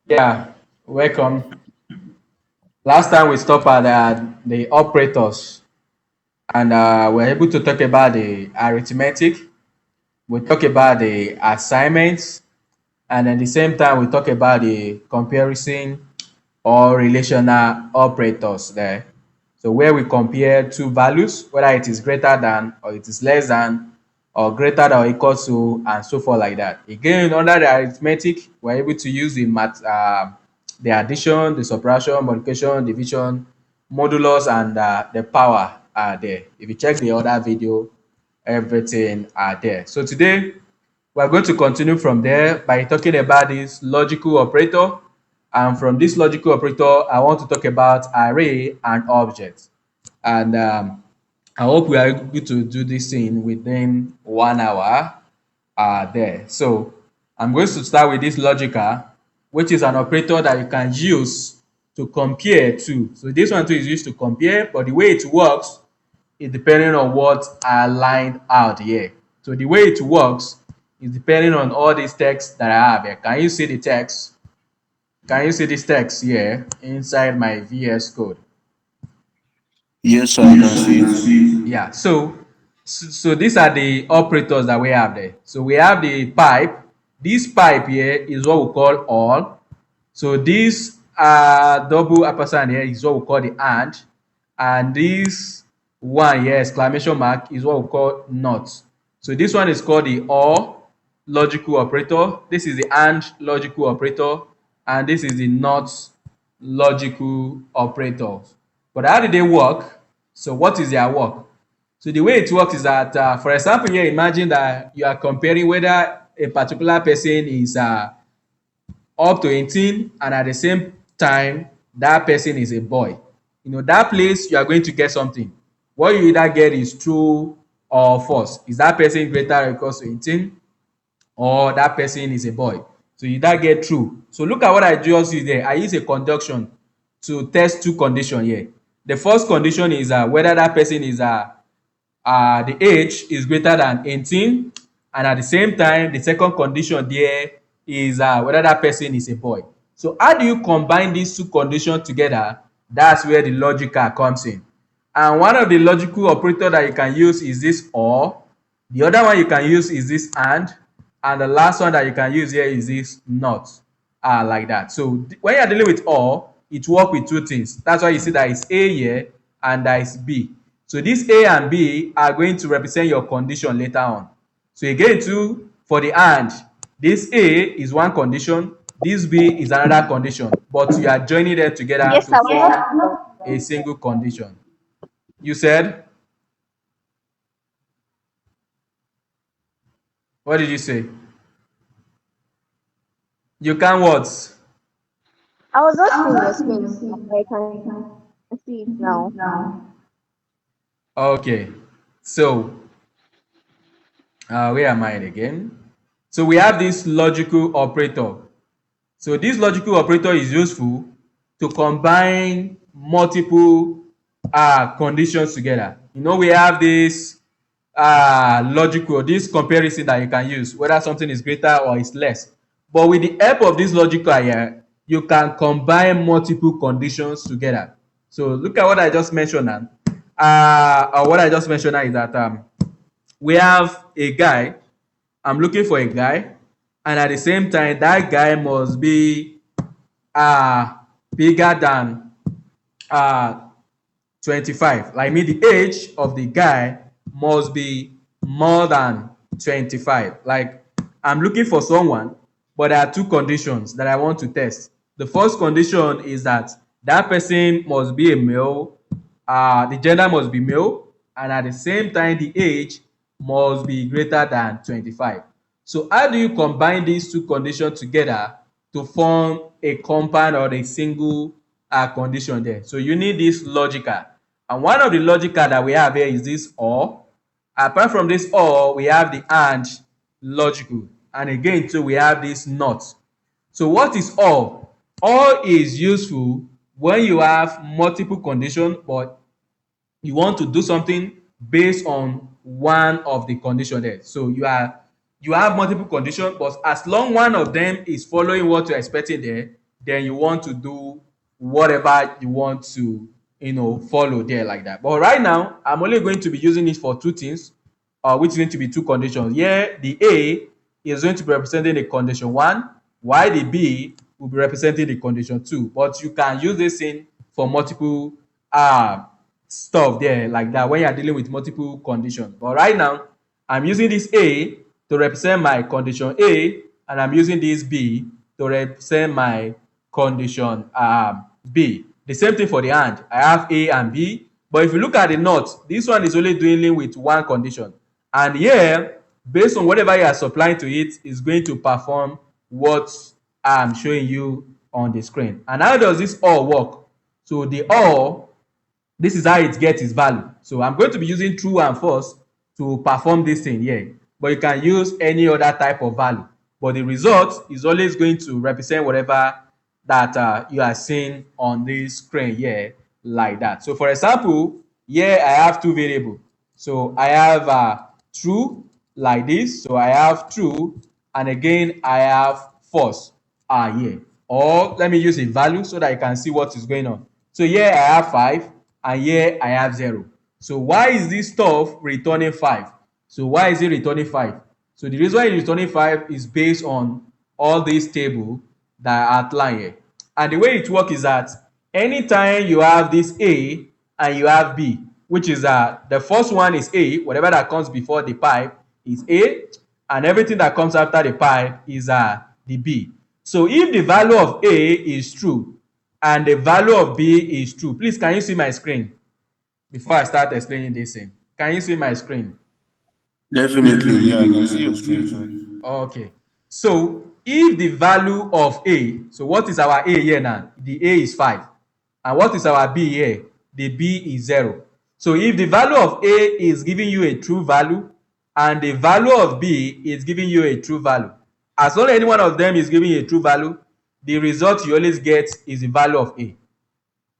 Yeah, welcome. Last time we stopped at the operators and we're able to talk about the arithmetic. We talk about the assignments, and at the same time we talk about the comparison or relational operators there. So where we compare two values, whether it is greater than or it is less than or greater than or equal to and so forth like that. Again, under the arithmetic, we're able to use the addition, the subtraction, multiplication, division, modulus, and the power are there. If you check the other video, everything are there. So today we're going to continue from there by talking about this logical operator. And from this logical operator, I want to talk about array and object. And I hope we are able to do this thing within 1 hour there. So I'm going to start with this logical, which is an operator that you can use to compare to. So this one too is used to compare, but the way it works is depending on what I lined out here. So the way it works is depending on all these texts that I have here. Can you see the text? Can you see this text here inside my VS Code? Yes, sir, I can see it. Yeah, so these are the operators that we have there. So we have the pipe. This pipe here is what we call all. So this double ampersand here is what we call the and this one here exclamation mark is what we call not. So this one is called the or logical operator. This is the and logical operator, and this is the not logical operator. But how do they work? So what is their work? So the way it works is that, for example, here, imagine that you are comparing whether a particular person is up to 18 and at the same time that person is a boy. You know, that place you are going to get something. What you either get is true or false. Is that person greater or equals to 18? Or that person is a boy? So you either get true. So look at what I just used there. I use a conjunction to test two conditions here. The first condition is whether that person is the age is greater than 18, and at the same time the second condition there is whether that person is a boy. So how do you combine these two conditions together? That's where the logical comes in. And one of the logical operator that you can use is this or. The other one you can use is this and the last one that you can use here is this not. Like that. So when you're dealing with or, it works with two things. That's why you see that it's A here and that is B. So this A and B are going to represent your condition later on. So again too, for the and, this A is one condition, this B is another condition, but you are joining them together Yes, to sir. form a single condition. You said? What did you say? You can what? I was not seeing your screen. I can see it now. Okay. So where am I again? So we have this logical operator. So this logical operator is useful to combine multiple conditions together. You know, we have this logical, this comparison that you can use, whether something is greater or is less. But with the help of this logical here, you can combine multiple conditions together. So look at what I just mentioned now. Or what I just mentioned now is that we have a guy. I'm looking for a guy, and at the same time, that guy must be bigger than uh 25. Like me, the age of the guy must be more than 25. Like I'm looking for someone, but there are two conditions that I want to test. The first condition is that that person must be a male, the gender must be male, and at the same time, the age must be greater than 25. So how do you combine these two conditions together to form a compound or a single condition there? So you need this logical. And one of the logical that we have here is this or. Apart from this or, we have the and logical. And again, too, we have this not. So what is or? Or is useful when you have multiple conditions, but you want to do something based on one of the condition there. So you have multiple conditions, but as long one of them is following what you're expecting there, then you want to do whatever you want to, follow there like that. But right now, I'm only going to be using it for two things, which is going to be two conditions. Here, the A is going to be representing the condition 1, while the B will be representing the condition 2. But you can use this thing for multiple stuff there like that when you're dealing with multiple conditions. But right now, I'm using this A to represent my condition A, and I'm using this B to represent my condition B. The same thing for the AND. I have A and B, but if you look at the NOT, this one is only dealing with one condition. And here, based on whatever you are supplying to it, is going to perform what I'm showing you on the screen. And how does this OR work? So the OR, this is how it gets its value. So I'm going to be using true and false to perform this thing here, but you can use any other type of value. But the result is always going to represent whatever that you are seeing on this screen here like that. So for example, here I have two variables. So I have true like this. So I have true, and again I have false here. Or let me use a value so that you can see what is going on. So here I have 5, and here I have 0. So why is this stuff returning 5? So why is it returning 5? So the reason why it's returning 5 is based on all these tables that are outlined here. And the way it works is that anytime you have this A and you have B, which is the first one is A, whatever that comes before the pipe is A, and everything that comes after the pipe is the B. So if the value of A is true and the value of B is true, please can you see my screen before I start explaining this thing? Can you see my screen? Definitely, yeah, I can see your screen. Okay. So if the value of A, so what is our A here now? The A is 5. And what is our B here? The B is 0. So if the value of A is giving you a true value and the value of B is giving you a true value, as long as any one of them is giving you a true value, the result you always get is the value of A.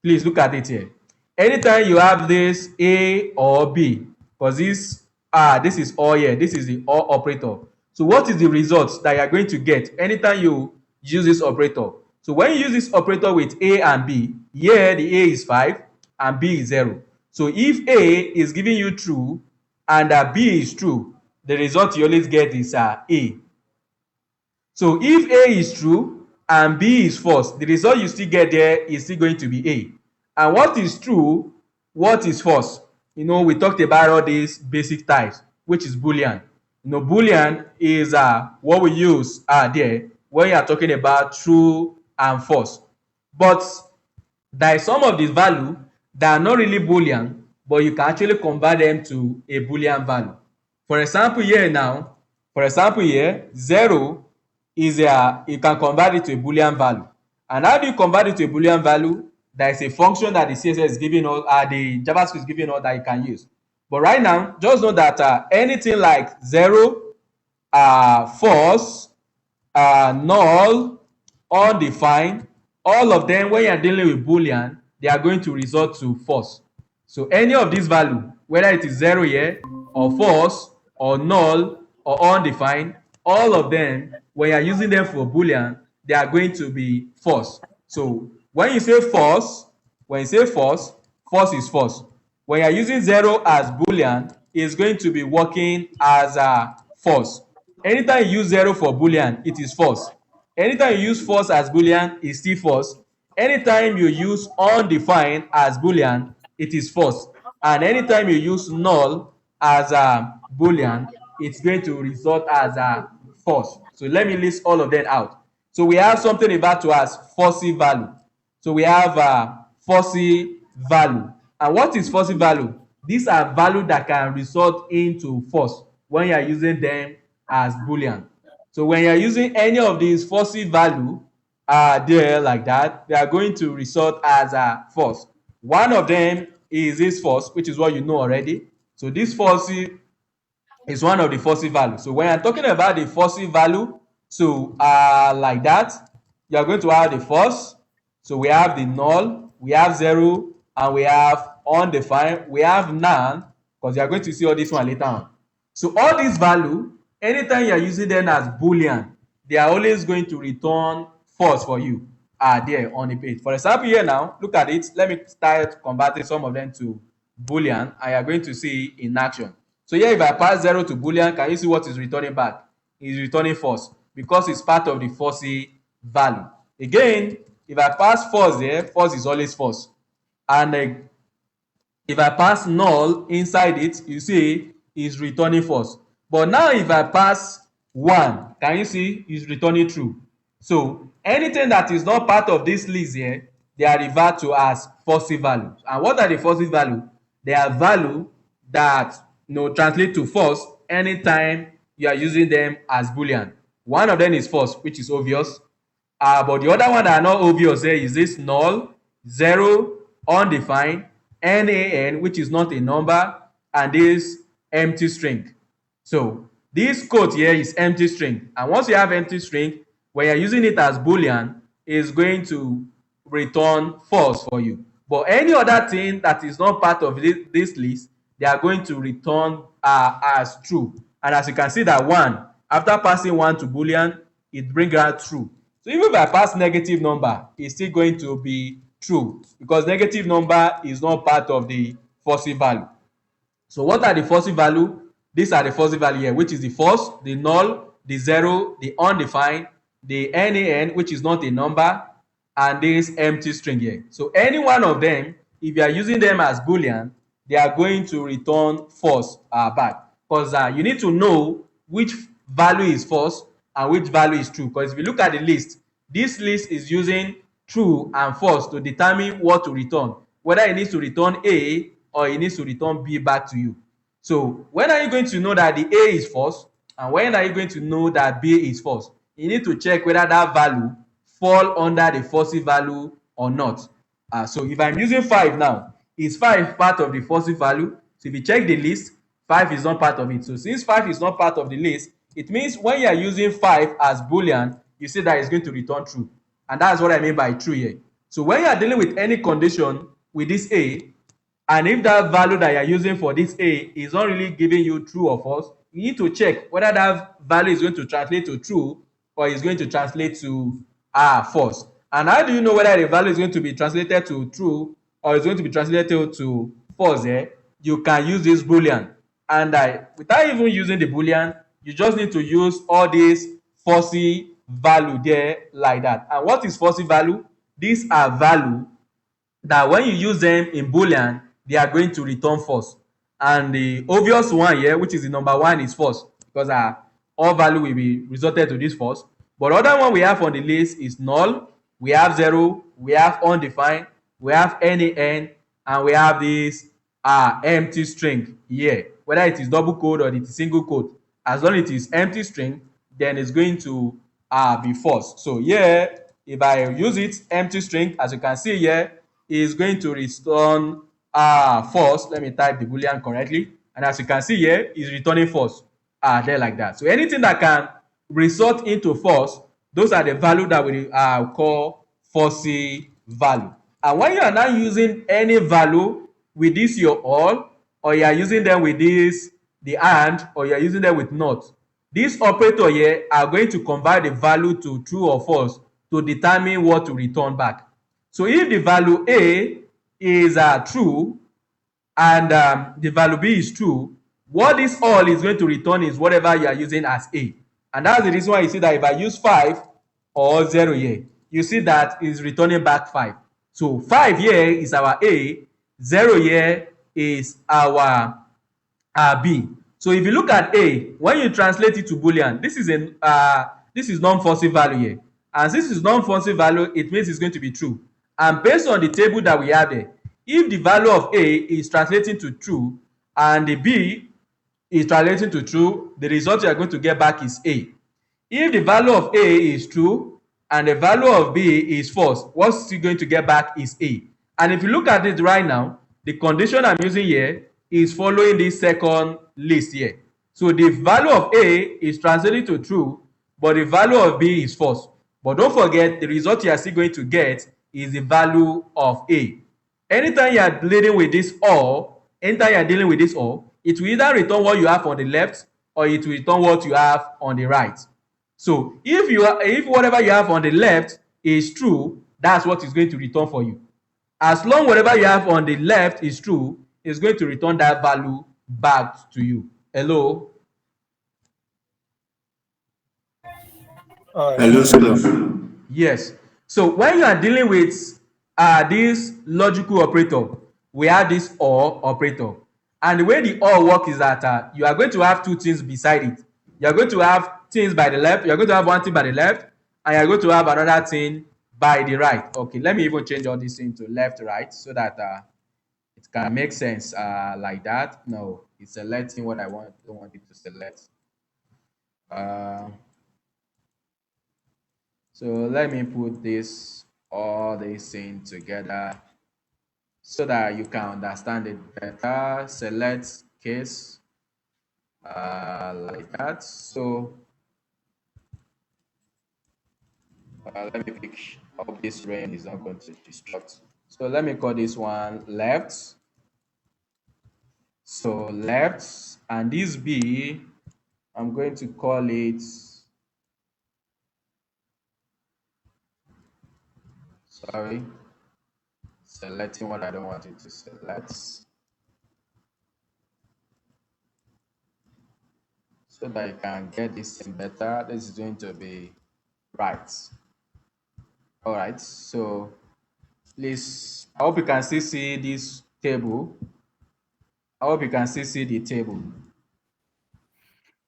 Please look at it here. Anytime you have this A or B, because this is OR here, this is the OR operator. So what is the result that you are going to get anytime you use this operator? So when you use this operator with A and B, here the A is 5 and B is 0. So if A is giving you true and B is true, the result you always get is A. So if A is true and B is false, the result you still get there is still going to be A. And what is true, what is false? We talked about all these basic types, which is Boolean. Boolean is what we use there when you are talking about true and false. But there is some of these values that are not really Boolean, but you can actually convert them to a Boolean value. For example, here 0 is you can convert it to a Boolean value. And how do you convert it to a Boolean value? There is a function that the CSS is giving us, the JavaScript is giving us that you can use. But right now, just know that anything like 0, false, null, undefined, all of them, when you are dealing with Boolean, they are going to result to false. So any of these values, whether it is 0 here, or false, or null, or undefined, all of them, when you are using them for Boolean, they are going to be false. So when you say false, false is false. When you are using 0 as Boolean, it's going to be working as false. Anytime you use 0 for Boolean, it is false. Anytime you use false as Boolean, it's still false. Anytime you use undefined as Boolean, it is false. And anytime you use null as Boolean, it's going to result as false. So let me list all of them out. So we have something referred to as falsy value. So we have falsy value. And what is falsy value? These are values that can result into false when you are using them as Boolean. So when you are using any of these falsy value there like that, they are going to result as false. One of them is this false, which is what you know already. So this falsy is one of the falsy values. So when I'm talking about the falsy value, so like that, you are going to have the false. So we have the null, we have 0, and we have undefined, we have none, because you are going to see all this one later on. So all these values, anytime you are using them as Boolean, they are always going to return false for you. are there on the page. For example, here now, look at it. Let me start converting some of them to Boolean, and you're going to see in action. So here, if I pass 0 to Boolean, can you see what is returning back? It's returning false because it's part of the falsy value. Again, if I pass false there, false is always false. And if I pass null inside it, you see it's returning false. But now if I pass 1, can you see it's returning true? So anything that is not part of this list here, they are referred to as false values. And what are the false values? They are value that translate to false anytime you are using them as Boolean. One of them is false, which is obvious. But the other one that are not obvious here is this null, 0, undefined, NaN, which is not a number, and this empty string. So this code here is empty string. And once you have empty string, when you're using it as Boolean, it's going to return false for you. But any other thing that is not part of this list, they are going to return as true. And as you can see that 1, after passing 1 to Boolean, it brings out true. So even if I pass negative number, it's still going to be true because negative number is not part of the false value. So what are the false value? These are the false value here, which is the false, the null, the 0, the undefined, the NaN, which is not a number, and this empty string here. So any one of them, if you are using them as Boolean, they are going to return false back because you need to know which value is false and which value is true. Because if you look at the list, this list is using true and false to determine what to return, whether it needs to return A or it needs to return B back to you. So when are you going to know that the A is false and when are you going to know that B is false? You need to check whether that value fall under the false value or not. So if I'm using 5 now, is 5 part of the false value? So if you check the list, 5 is not part of it. So since 5 is not part of the list, it means when you are using 5 as Boolean, you see that it's going to return true. And that's what I mean by true here. So when you are dealing with any condition with this A, and if that value that you are using for this A is not really giving you true or false, you need to check whether that value is going to translate to true or is going to translate to false. And how do you know whether the value is going to be translated to true or is going to be translated to false? You can use this Boolean. And without even using the Boolean, you just need to use all these false value there like that. And what is false value? These are value that when you use them in Boolean, they are going to return false. And the obvious one here, which is the number 1, is false because all value will be resulted to this false. But other one we have on the list is null, we have 0, we have undefined, we have NaN, and we have this empty string here. Whether it is double quote or it is single quote, as long as it is empty string, then it's going to be false. So here, if I use it empty string, as you can see here, is going to return false. Let me type the Boolean correctly, and as you can see here, is returning false there like that. So anything that can result into false, those are the value that we call false value. And when you are not using any value with this your all, or you are using them with this the and, or you are using them with not, this operator here are going to convert the value to true or false to determine what to return back. So if the value A is true and the value B is true, what this all is going to return is whatever you are using as A. And that's the reason why you see that if I use 5 or 0 here, you see that is returning back 5. So 5 here is our A, 0 here is our B. So if you look at A, when you translate it to Boolean, this is non-false value here. And since it's non-false value, it means it's going to be true. And based on the table that we have there, if the value of A is translating to true and the B is translating to true, the result you are going to get back is A. If the value of A is true and the value of B is false, what's you're going to get back is A. And if you look at it right now, the condition I'm using here is following this second list here. So the value of A is translating to true, but the value of B is false. But don't forget, the result you are still going to get is the value of A. Anytime you are dealing with this or, it will either return what you have on the left or it will return what you have on the right. So if whatever you have on the left is true that's what it's going to return for you. As long whatever you have on the left is true, it's going to return that value back to you. Hello? Hello, sir. Yes. So when you are dealing with this logical operator, we have this OR operator. And the way the OR works is that you are going to have two things beside it. You are going to have things by the left, you are going to have one thing by the left, and you are going to have another thing by the right. Okay, let me even change all this into left, right, so that it can make sense like that. No, it's selecting what I don't want it to select. Uh, So let me put this all this in together so that you can understand it better. Select case like that. So let me pick up this range is not going to destruct. So let me call this one left. So left, and this B, I'm going to call it, sorry, selecting what I don't want it to select, so that you can get this thing better. This is going to be right. All right, so please, I hope you can still see this table. I hope you can still see the table.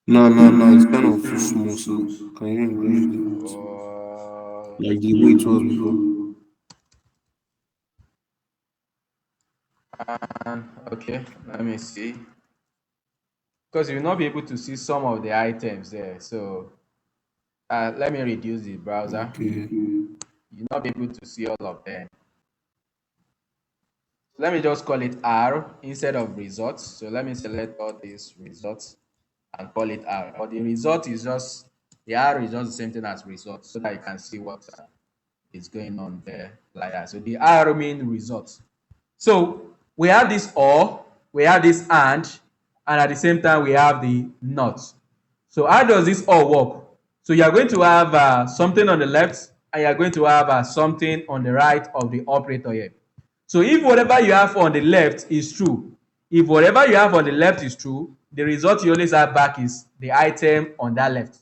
No. It's kind of too small, so can you enlarge it a bit? Like the way it was before. Okay, let me see. Because you'll not be able to see some of the items there. So let me reduce the browser. Okay. You'll not be able to see all of them. Let me just call it R instead of results. So let me select all these results and call it R. But the result is just, the R is just the same thing as result, so that you can see what is going on there like that. So the R means results. So we have this OR, we have this and at the same time we have the not. So how does this all work? So you are going to have something on the left and you are going to have something on the right of the operator here. So if whatever you have on the left is true, if whatever you have on the left is true, the result you always have back is the item on that left.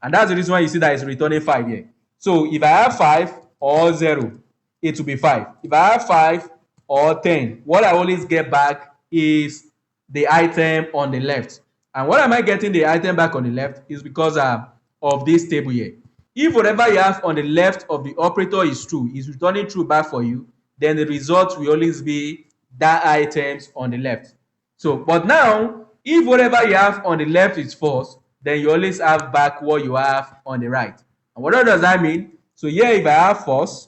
And that's the reason why you see that it's returning 5 here. So if I have 5 or 0, it will be 5. If I have 5 or 10, what I always get back is the item on the left. And what am I getting the item back on the left is because of this table here. If whatever you have on the left of the operator is true, is returning true back for you, then the result will always be that items on the left. So, but now, if whatever you have on the left is false, then you always have back what you have on the right. And what does that mean? So here, if I have false,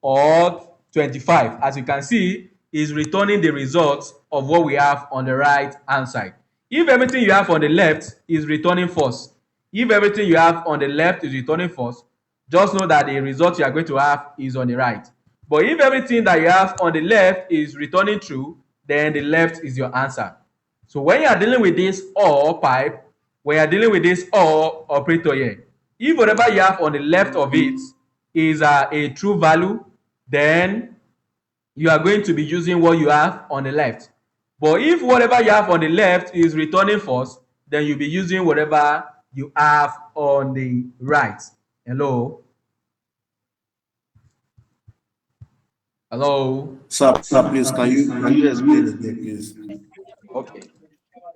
or 25, as you can see, is returning the result of what we have on the right hand side. If everything you have on the left is returning false, if everything you have on the left is returning false, just know that the result you are going to have is on the right. But if everything that you have on the left is returning true, then the left is your answer. So when you are dealing with this OR pipe, when you are dealing with this OR operator here, if whatever you have on the left of it is a true value, then you are going to be using what you have on the left. But if whatever you have on the left is returning false, then you'll be using whatever you have on the right. Hello? Hello? Sir, please, can you explain again, please? Okay.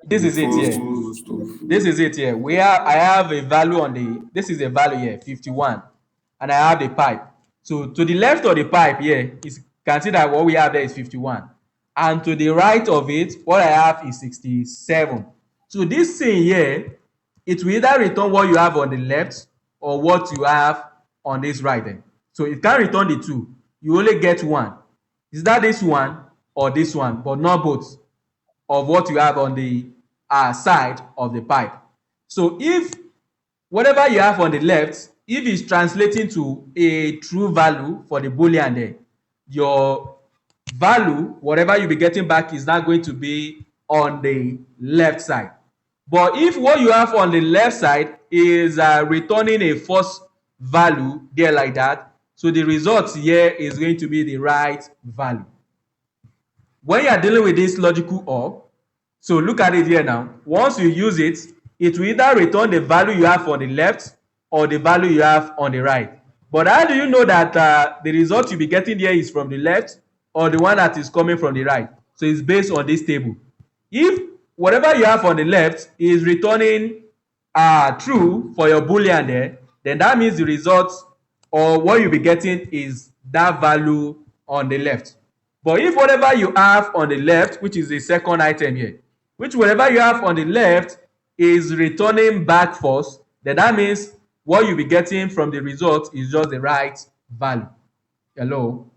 This The is it here. first stuff. This is it here. I have a value on this is a value here, 51. And I have the pipe. So to the left of the pipe here, you can see that what we have there is 51. And to the right of it, what I have is 67. So this thing here, it will either return what you have on the left or what you have on this right end. So it can return the two. You only get one. Is that this one or this one, but not both of what you have on the side of the pipe. So if whatever you have on the left, if it's translating to a true value for the boolean there, your value, whatever you'll be getting back, is not going to be on the left side. But if what you have on the left side is returning a false value there like that. So the result here is going to be the right value. When you are dealing with this logical OR, so look at it here now. Once you use it, it will either return the value you have on the left or the value you have on the right. But how do you know that the result you'll be getting here is from the left or the one that is coming from the right? So it's based on this table. If whatever you have on the left is returning true for your boolean there, then that means the result or what you'll be getting is that value on the left. But if whatever you have on the left, which is the second item here, which whatever you have on the left is returning back false, then that means what you'll be getting from the result is just the right value. Hello?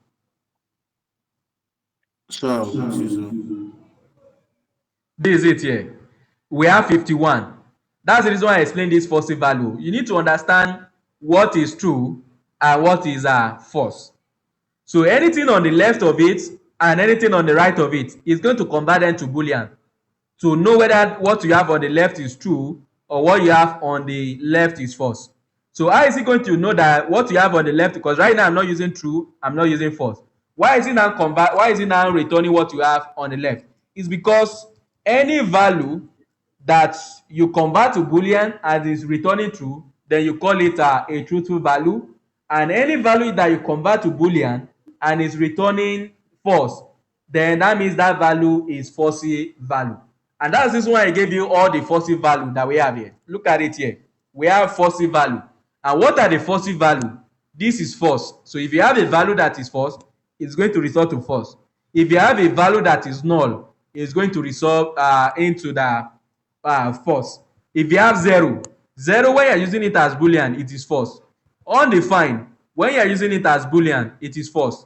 Sir, with you, sir. This is it here. We have 51. That's the reason why I explained this false value. You need to understand what is true and what is false. So anything on the left of it and anything on the right of it is going to convert them to boolean to know whether what you have on the left is true or what you have on the left is false. So how is he going to know that what you have on the left? Because right now I'm not using true, I'm not using false. Why is it now returning what you have on the left? It's because any value that you convert to boolean and is returning true, then you call it a truthful value. And any value that you convert to boolean and is returning false, then that means that value is false value. And that's this why I gave you all the false value that we have here. Look at it here. We have false value. And what are the false value? This is false. So if you have a value that is false, it's going to result to false. If you have a value that is null, it's going to result into the false. If you have 0, when you're using it as boolean, it is false. Undefined, when you're using it as boolean, it is false.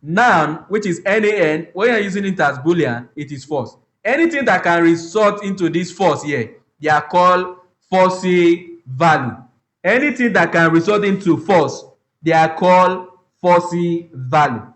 Noun, which is nan, when you're using it as boolean, it is false. Anything that can result into this false here, they are called false value. Anything that can result into false, they are called false value.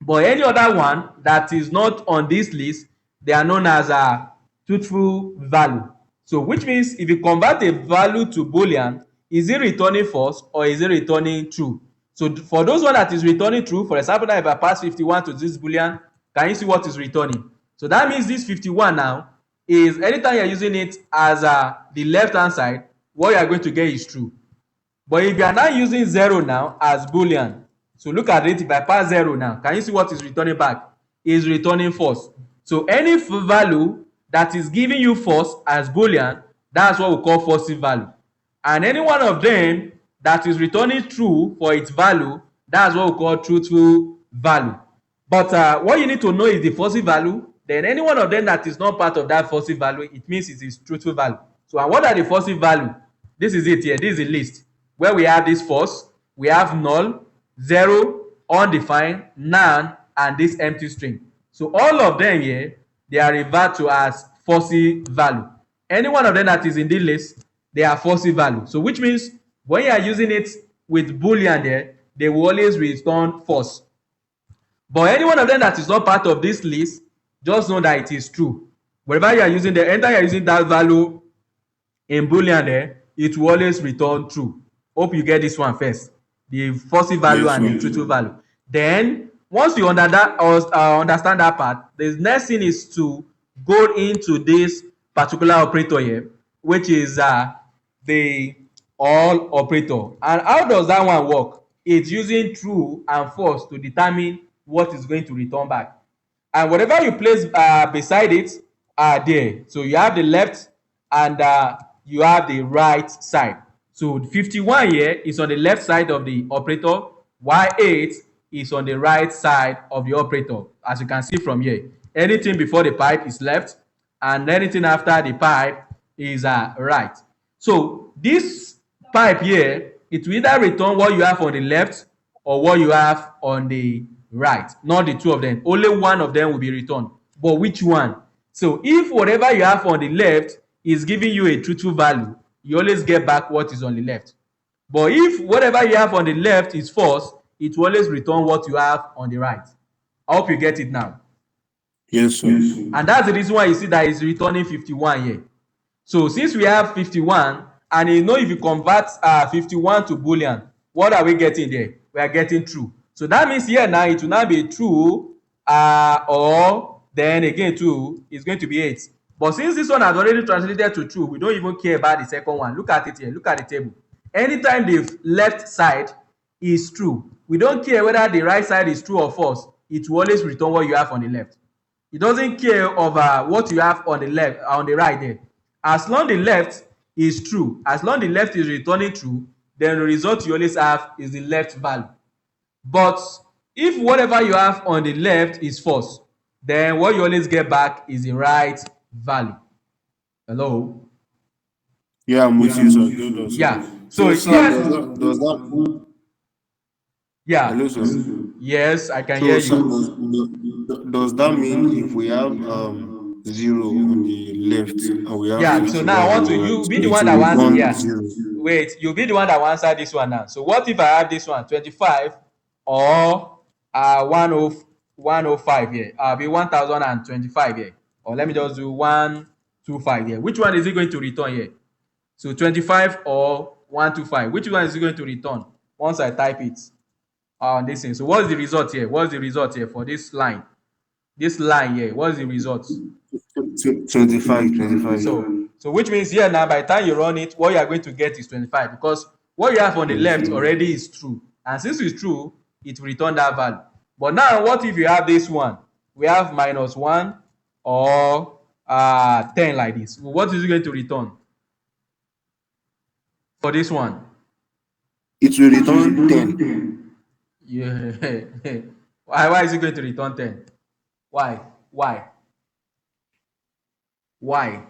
But any other one that is not on this list, they are known as a truthful value. So which means if you convert a value to boolean, is it returning false or is it returning true? So for those one that is returning true, for example, now if I pass 51 to this boolean, can you see what is returning? So that means this 51 now is anytime you're using it as the left hand side, what you are going to get is true. But if you are now using 0 now as boolean, so look at it, if I pass 0 now, can you see what is returning back? Is returning false. So any value that is giving you false as boolean, that's what we call false value. And any one of them that is returning true for its value, that's what we call truthful value. But what you need to know is the false value. Then any one of them that is not part of that false value, it means it is truthful value. So and what are the false value? This is it here. This is the list where we have this false, we have null, 0, undefined, none, and this empty string. So all of them here, they are referred to as false value. Any one of them that is in this list, they are false value. So which means when you are using it with boolean there, they will always return false. But any one of them that is not part of this list, just know that it is true. Wherever you are using the anytime you are using that value in boolean there, it will always return true. Hope you get this one first. The false value and the truthful value. Then once you understand that part, the next thing is to go into this particular operator here, which is the all operator. And how does that one work? It's using true and false to determine what is going to return back. And whatever you place beside it are there. So you have the left and you have the right side. So 51 here is on the left side of the operator, while 8 is on the right side of the operator. As you can see from here, anything before the pipe is left and anything after the pipe is right. So this pipe here, it will either return what you have on the left or what you have on the right, not the two of them. Only one of them will be returned. But which one? So if whatever you have on the left is giving you a truthful value, you always get back what is on the left. But if whatever you have on the left is false, it will always return what you have on the right. I hope you get it now. Yes, sir. And that's the reason why you see that it's returning 51 here. So since we have 51 And you know, if you convert 51 to boolean, what are we getting there? We are getting true. So that means here now it will now be true, or then again true is going to be 8. But since this one has already translated to true, we don't even care about the second one. Look at it here. Look at the table. Anytime the left side is true, we don't care whether the right side is true or false. It will always return what you have on the left. It doesn't care of what you have on the left, on the right there. As long the left is true, as long the left is returning true, then the result you always have is the left value. But if whatever you have on the left is false, then what you always get back is the right value. Hello? Yeah, I'm with you, sir. Good also. Yeah. So, So sir, yes, yeah. hello, sir. Yes, I can So, hear sir, you. does that mean if we have 0 on the left and we have Yeah, so 51 now I want on to, the right, you be so the it one will that wants, return yeah. 0? Wait, you be the one that will answer this one now. So what if I have this one, 25 or 105 here? I'll be 1025 here. Or let me just do 125 here. Which one is it going to return here? So 25 or 125. Which one is it going to return once I type it on this thing? So what's the result here? What's the result here for this line? This line here, what's the result? 25. So which means here now, by the time you run it, what you are going to get is 25, because what you have on the left 25. already is true. And since it's true, it will return that value. But now, what if you have this one? We have -1 or 10 like this. What is it going to return for this one? It will return 10. Yeah. Why is it going to return 10? Why? Why? Why?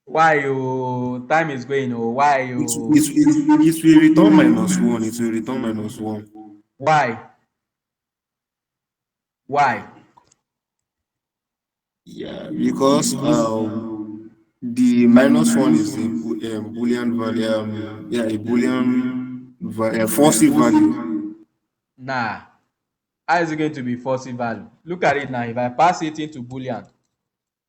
Why you time is going, or why you It will return -1. It will return -1. why? Why? Yeah, because the -1 is a boolean value. Yeah, a boolean a false value. Nah. How is it going to be false value? Look at it now. If I pass it into boolean,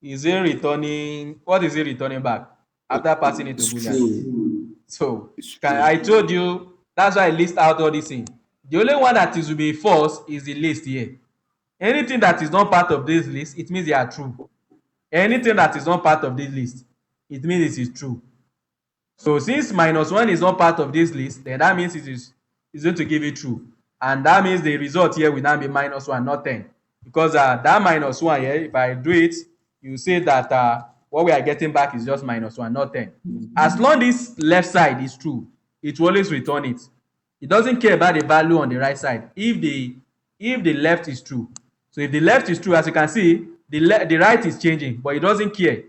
is it returning? What is it returning back after passing it to It's boolean? true. So It's I true. told you, that's why I list out all these things. The only one that is to be false is the list here. Anything that is not part of this list, it means they are true. Anything that is not part of this list, it means it is true. So since -1 is not part of this list, then that means it's going to give it true. And that means the result here will now be -1, not 10. Because that -1 here, if I do it, you say that what we are getting back is just -1, not 10. As long as this left side is true, it will always return it. It doesn't care about the value on the right side if the left is true. So if the left is true, as you can see, the right is changing, but it doesn't care.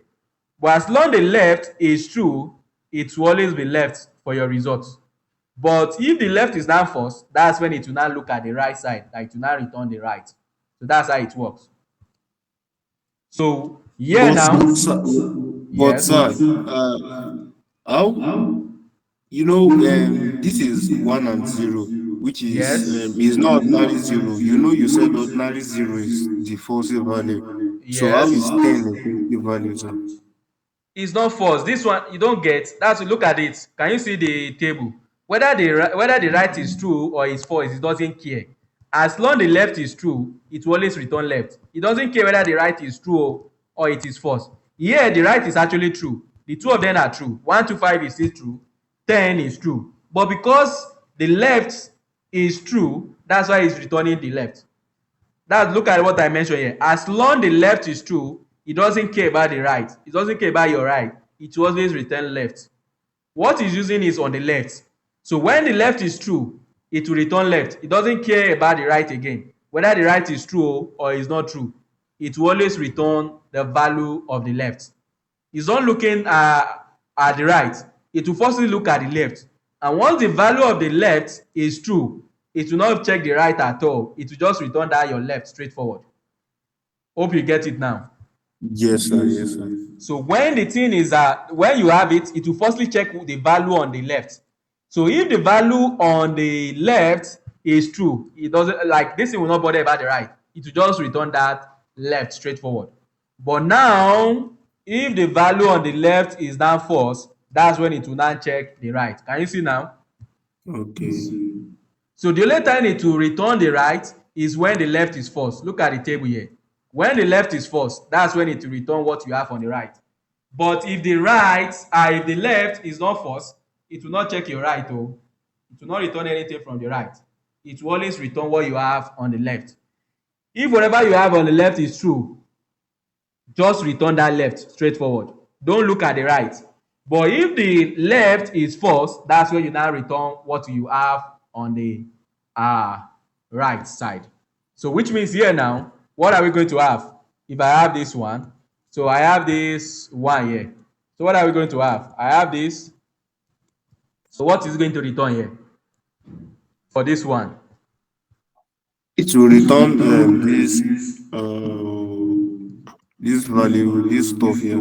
But as long the left is true, it will always be left for your results. But if the left is now false, that's when it will now look at the right side, like it will now return the right. So that's how it works. So here But now, sir, yes, how this is 1 and 0, which is not ordinary 0. You said ordinary 0 is the false value. So how yes. is 10 a false value, sir? It's not false. This one you don't get. That's, look at it. Can you see the table? Whether the right is true or is false, it doesn't care. As long the left is true, it will always return left. It doesn't care whether the right is true or it is false. Here the right is actually true. The two of them are true. 125 is still true. 10 is true. But because the left is true, that's why it's returning the left. Look at what I mentioned here. As long the left is true, it doesn't care about the right. It doesn't care about your right. It will always return left. What it's using is on the left. So when the left is true, it will return left. It doesn't care about the right again. Whether the right is true or is not true, it will always return the value of the left. It's not looking at the right. It will firstly look at the left. And once the value of the left is true, it will not check the right at all. It will just return that your left straightforward. Hope you get it now. Yes, sir. Yes, sir. So when the thing is when you have it, it will firstly check the value on the left. So if the value on the left is true, it doesn't, like, this thing will not bother about the right. It will just return that left straightforward. But now If the value on the left is now false, that's when it will now check the right. Can you see now? Okay. So the only time it will return the right is when the left is false. Look at the table here. When the left is false, that's when it will return what you have on the right. But if the if the left is not false, it will not check your right. Oh, it will not return anything from the right. It will always return what you have on the left. If whatever you have on the left is true, just return that left straightforward. Don't look at the right. But if the left is false, that's where you now return what you have on the right side. So which means here now, what are we going to have? If I have this one, so I have this one here. So what are we going to have? I have this. So what is going to return here for this one? It will return this value, this stuff here.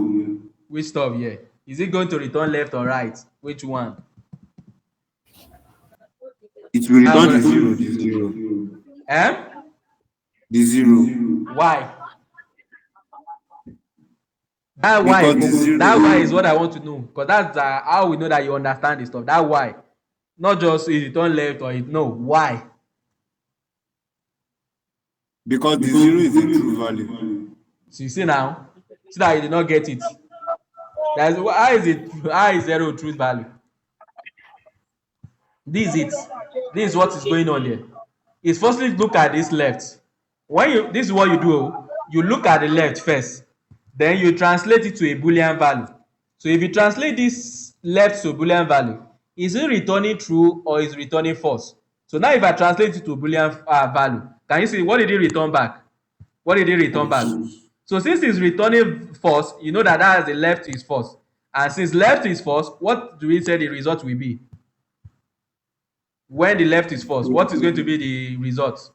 Which stuff here? Is it going to return left or right? Which one? It will return the zero, the zero. The zero. Why? That why, that why is what I want to know, because that's how we know that you understand this stuff. That why, not just is it on left or it no. Why? Because the zero is a true value. So you see now, see that you did not get it. That's how is zero truth value? This is it. This is what is going on here. Is firstly look at this left. When you this is what you do. You look at the left first, then you translate it to a Boolean value. So if you translate this left to Boolean value, is it returning true or is it returning false? So now if I translate it to Boolean value, can you see what did it return back? What did it return back? So since it's returning false, you know that the left is false. And since left is false, what do we say the result will be? When the left is false, what is going to be the result?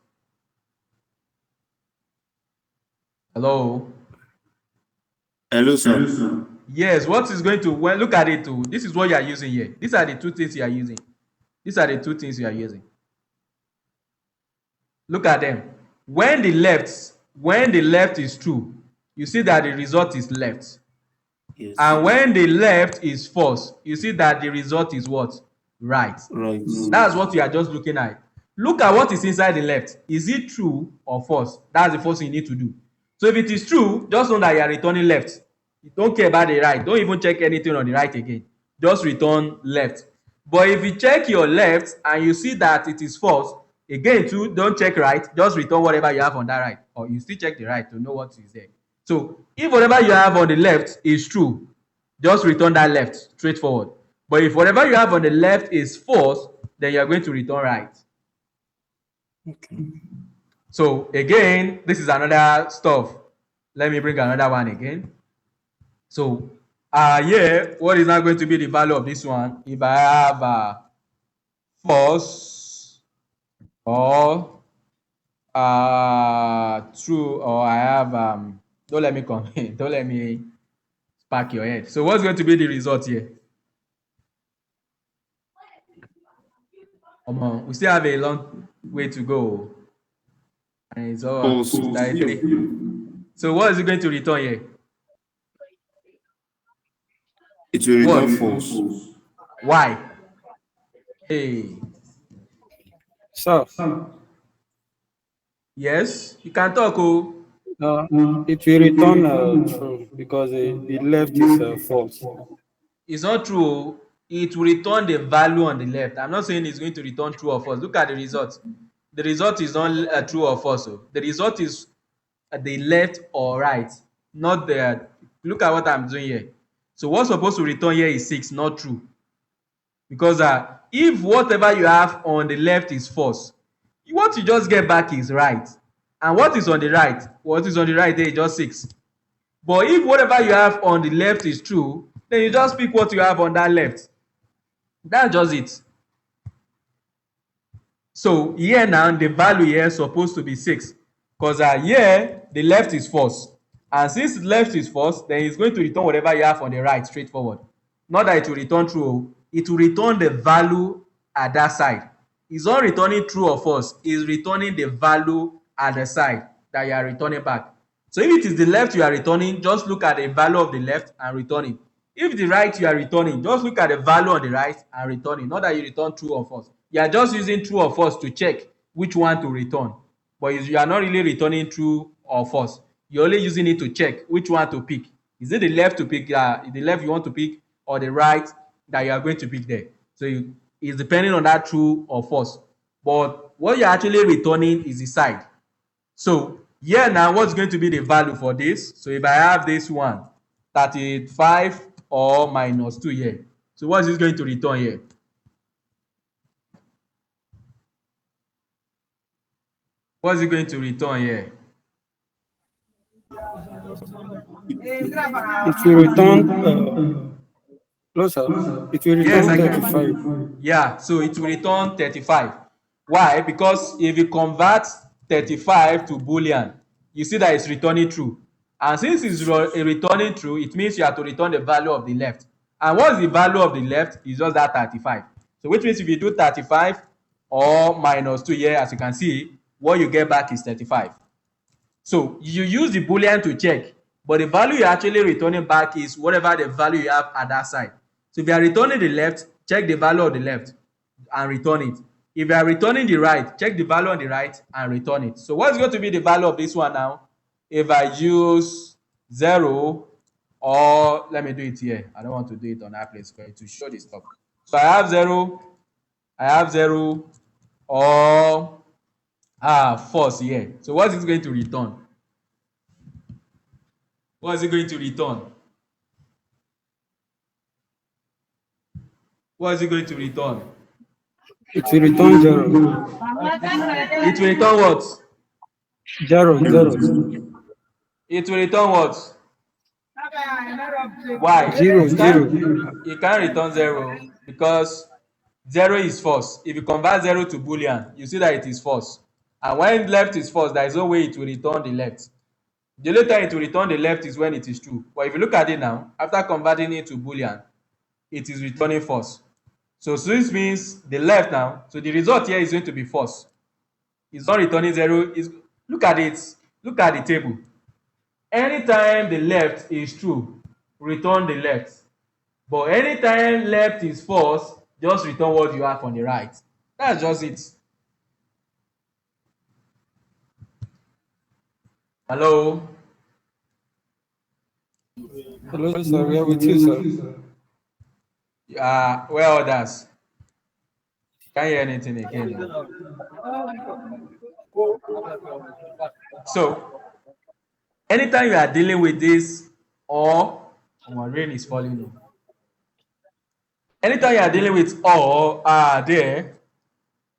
Hello? Hello, sir. Yes, what is going to, well, look at it too. This is what you are using here. These are the two things you are using. These are the two things you are using. Look at them. When the left is true, you see that the result is left. Yes. And when the left is false, you see that the result is what? Right. Right. That's what we are just looking at. Look at what is inside the left. Is it true or false? That's the first thing you need to do. So if it is true, just know that you are returning left. You don't care about the right. Don't even check anything on the right again. Just return left. But if you check your left and you see that it is false, again too, don't check right. Just return whatever you have on that right. Or you still check the right to know what is there. So if whatever you have on the left is true, just return that left, straightforward. But if whatever you have on the left is false, then you are going to return right. Okay. So again, this is another stuff. Let me bring another one again. So yeah, what is now going to be the value of this one? If I have false or true, or I have don't let me come don't let me spark your head. So what's going to be the result here? We still have a long way to go. And it's all 33. So what is it going to return here? It will return false. Why? Hey. So, Yes, you can talk. Oh. it will return true because the left is false. It's not true. It will return the value on the left. I'm not saying it's going to return true or false. Look at the result. The result is not true or false. So the result is the left or right, not the. Look at what I'm doing here. So what's supposed to return here is 6, not true. Because if whatever you have on the left is false, what you just get back is right. And what is on the right? What is on the right there is just 6. But if whatever you have on the left is true, then you just pick what you have on that left. That's just it. So here now, the value here is supposed to be 6. Because here, the left is false. And since the left is false, then it's going to return whatever you have on the right, straightforward. Not that it will return true. It will return the value at that side. It's not returning true or false. It's returning the value at the side that you are returning back. So if it is the left you are returning, just look at the value of the left and return it. If the right you are returning, just look at the value on the right and return it. Not that you return true or false. You are just using true or false to check which one to return. But you are not really returning true or false. You're only using it to check which one to pick. Is it the left to pick, the left you want to pick, or the right that you are going to pick there? So it's depending on that true or false. But what you're actually returning is the side. So here now, what's going to be the value for this? So if I have this one, 35 or minus 2 here. So what is this going to return here? What is it going to return here? It will return. No, sir. It will Yes, return I 35. can. Yeah, so it will return 35. Why? Because if you convert 35 to Boolean, you see that it's returning true. And since it's returning true, it means you have to return the value of the left. And what's the value of the left? Is just that 35. So which means if you do 35 or minus 2 here, as you can see, what you get back is 35. So you use the Boolean to check, but the value you're actually returning back is whatever the value you have at that side. So if you are returning the left, check the value of the left and return it. If you are returning the right, check the value on the right and return it. So what's going to be the value of this one now? If I use 0, or let me do it here. I don't want to do it on that place to show the stuff. So I have 0, or false here. So what is it going to return? What is it going to return? What is it going to return? It will return 0. It will return what? 0, 0. It will return what? Why? 0, 0. You can't return 0 because 0 is false. If you convert 0 to Boolean, you see that it is false. And when left is false, there is no way it will return the left. The only time it will return the left is when it is true. But if you look at it now, after converting it to Boolean, it is returning false. So this means the left now, so the result here is going to be false. It's not returning 0. Look at it. Look at the table. Anytime the left is true, return the left. But anytime left is false, just return what you have on the right. That's just it. Hello? Hello, sir. We are with you, sir. Where others? Can't hear anything again. So, anytime you are dealing with this, or my rain is falling. Anytime you are dealing with or there,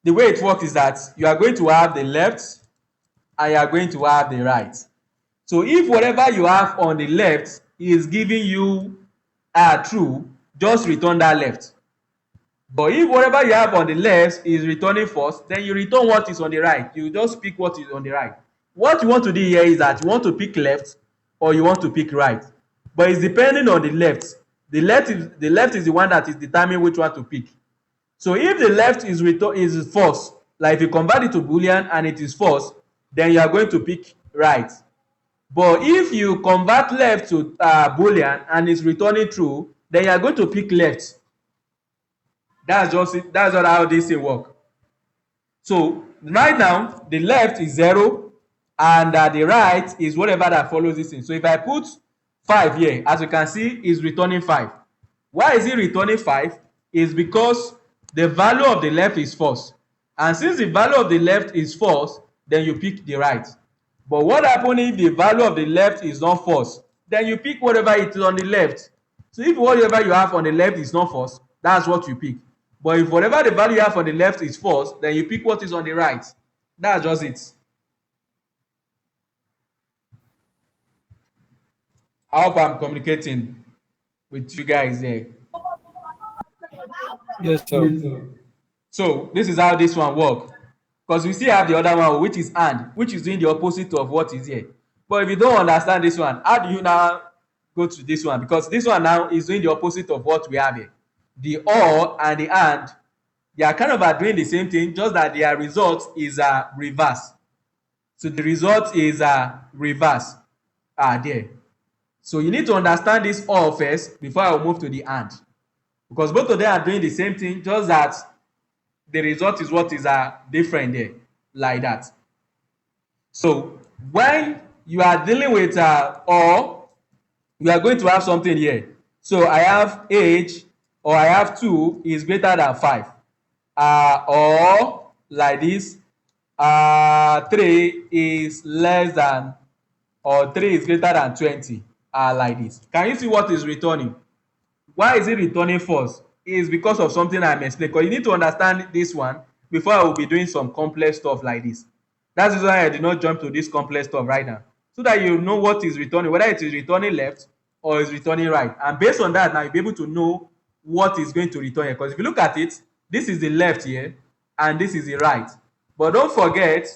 the way it works is that you are going to have the left and you are going to have the right. So if whatever you have on the left is giving you true, just return that left. But if whatever you have on the left is returning false, then you return what is on the right. You just pick what is on the right. What you want to do here is that you want to pick left or you want to pick right. But it's depending on the left. The left is the one that is determining which one to pick. So if the left is false, like if you convert it to Boolean and it is false, then you are going to pick right. But if you convert left to Boolean and it's returning true, then you are going to pick left. That's just it. That's not how this thing work. So right now the left is 0 and the right is whatever that follows this thing. So if I put 5 here, as you can see, is returning 5. Why is it returning 5? Is because the value of the left is false. And since the value of the left is false, then you pick the right. But what happens if the value of the left is not false? Then you pick whatever it is on the left. So if whatever you have on the left is not false, that's what you pick. But if whatever the value you have on the left is false, then you pick what is on the right. That's just it. I hope I'm communicating with you guys there. Yes, sir. So this is how this one works. Because we still have the other one, which is and, which is doing the opposite of what is here. But if you don't understand this one, how do you now go to this one? Because this one now is doing the opposite of what we have here. The or and the and, they are kind of doing the same thing, just that their result is a reverse. So the result is a reverse. are there. So you need to understand this or first before I will move to the and, because both of them are doing the same thing, just that the result is what is different there, like that. So when you are dealing with or, you are going to have something here. So I have age, or I have 2 is greater than 5, or like this, 3 is less than, or 3 is greater than 20, like this. Can you see what is returning? Why is it returning false? Is because of something I'm explaining, because you need to understand this one before I will be doing some complex stuff like this. That's why I did not jump to this complex stuff right now, so that you know what is returning, whether it is returning left or is returning right, and based on that now you'll be able to know what is going to return here. Because if you look at it, this is the left here and this is the right, but don't forget,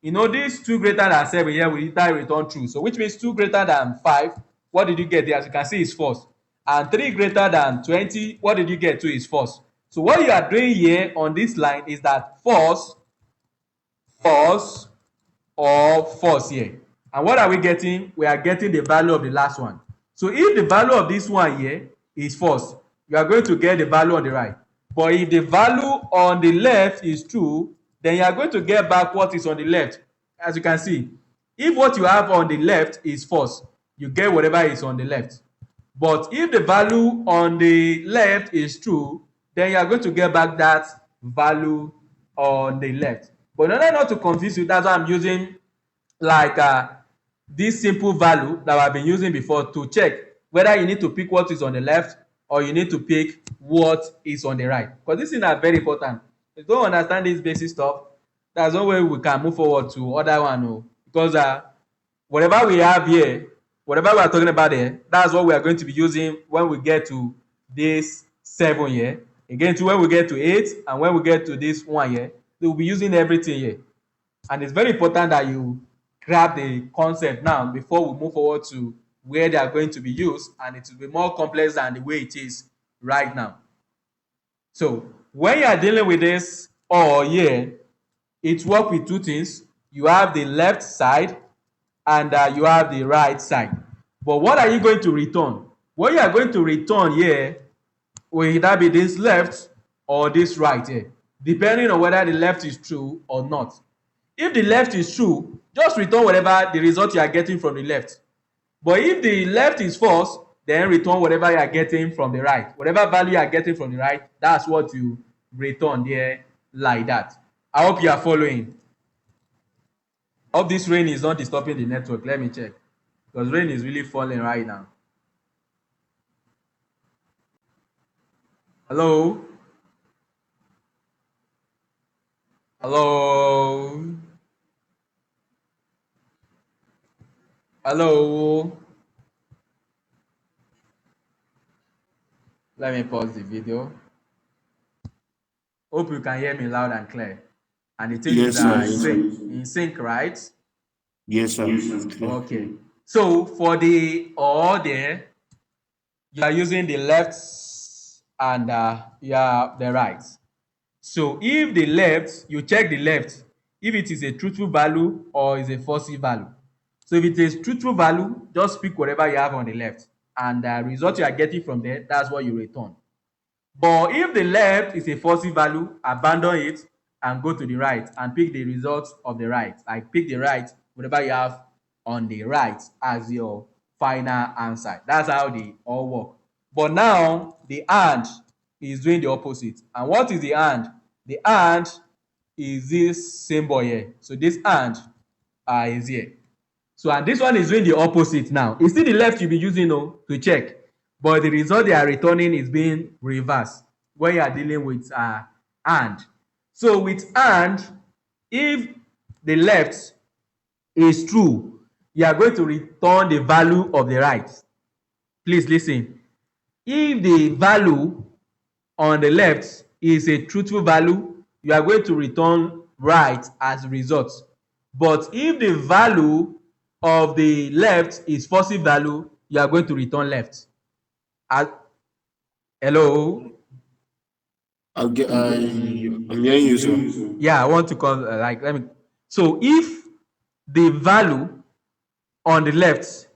you know, this 2 greater than 7 here will later return true, so which means 2 greater than 5, what did you get there? As you can see, is false. And 3 greater than 20, what did you get to? Is false. So what you are doing here on this line is that false, false, or false here. And what are we getting? We are getting the value of the last one. So if the value of this one here is false, you are going to get the value on the right. But if the value on the left is true, then you are going to get back what is on the left. As you can see, if what you have on the left is false, you get whatever is on the left. But if the value on the left is true, then you are going to get back that value on the left. But in order not to confuse you, that's why I'm using like this simple value that I've been using before to check whether you need to pick what is on the left or you need to pick what is on the right. Because these things are very important. If you don't understand this basic stuff, that's no way we can move forward to other one. Because whatever we have here, whatever we are talking about here, that's what we are going to be using when we get to this 7 here. Again, to when we get to 8, and when we get to this 1 here, they will be using everything here. And it's very important that you grab the concept now before we move forward to where they are going to be used, and it will be more complex than the way it is right now. So when you are dealing with this or here, it works with 2 things. You have the left side and you have the right side. But what are you going to return? What you are going to return here will either be this left or this right here, depending on whether the left is true or not. If the left is true, just return whatever the result you are getting from the left. But if the left is false, then return whatever you are getting from the right. Whatever value you are getting from the right, that's what you return there, like that. I hope you are following. I hope this rain is not disturbing the network. Let me check, because rain is really falling right now. Hello? Hello? Hello? Let me pause the video. Hope you can hear me loud and clear. And the thing Yes, is sir. in sync, right? Yes, sir. Okay. So for the or there, you are using the left and you have the right. So if the left, you check the left, if it is a truthful value or is a false value. So if it is truthful value, just pick whatever you have on the left, and the result you are getting from there, that's what you return. But if the left is a false value, abandon it and go to the right and pick the result of the right. Like pick the right, whatever you have on the right as your final answer. That's how they all work. But now the and is doing the opposite. And what is the and? The and is this symbol here. So this and is here. So and this one is doing the opposite now. It's still the left you'll be using to check, but the result they are returning is being reversed when you are dealing with and. So with and, if the left is true, you are going to return the value of the right. Please listen. If the value on the left is a truthful value, you are going to return right as a result. But if the value of the left is false value, you are going to return left. Hello? I'm hearing you, sir. Yeah, I want to call let me. So if the value on the left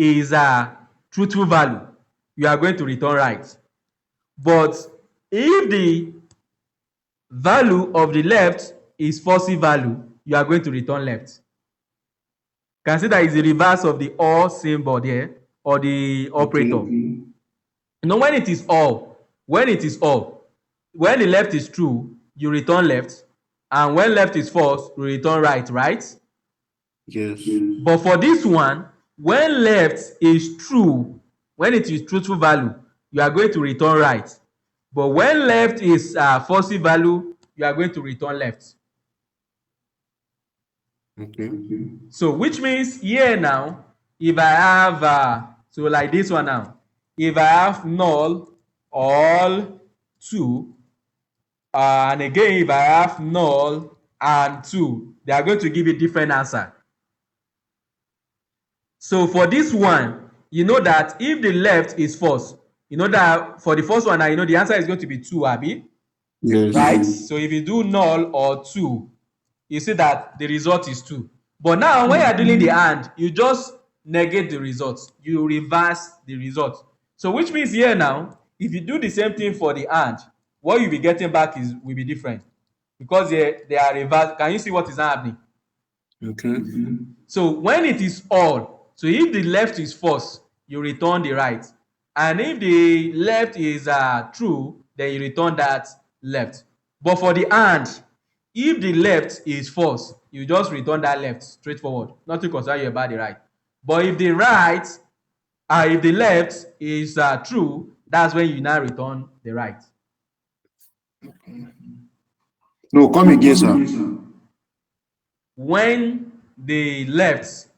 is a truthful value, you are going to return right. But if the value of the left is false value, you are going to return left. Can see that is the reverse of the or symbol there, or the operator. Okay. When it is or, when the left is true, you return left, and when left is false, you return right, right? Yes. But for this one, when left is true, when it is truthful value, you are going to return right. But when left is false value, you are going to return left. Okay. So which means here now, if I have so like this one now, if I have null, all, 2, and again if I have null and 2, they are going to give a different answer. So for this one, you know that if the left is false, you know that for the first one now, you know the answer is going to be 2, abi? Yes. Right? So if you do null or 2, you see that the result is 2. But now when you are doing the AND, you just negate the result. You reverse the result. So which means here now, if you do the same thing for the AND, what you'll be getting back will be different. Because they are reversed. Can you see what is happening? Okay. So when it is all, so if the left is false, you return the right. And if the left is true, then you return that left. But for the AND, if the left is false, you just return that left, straightforward. Nothing concern you about the right. But if the right, if the left is true, that's when you now return the right. No, come again, sir. When the left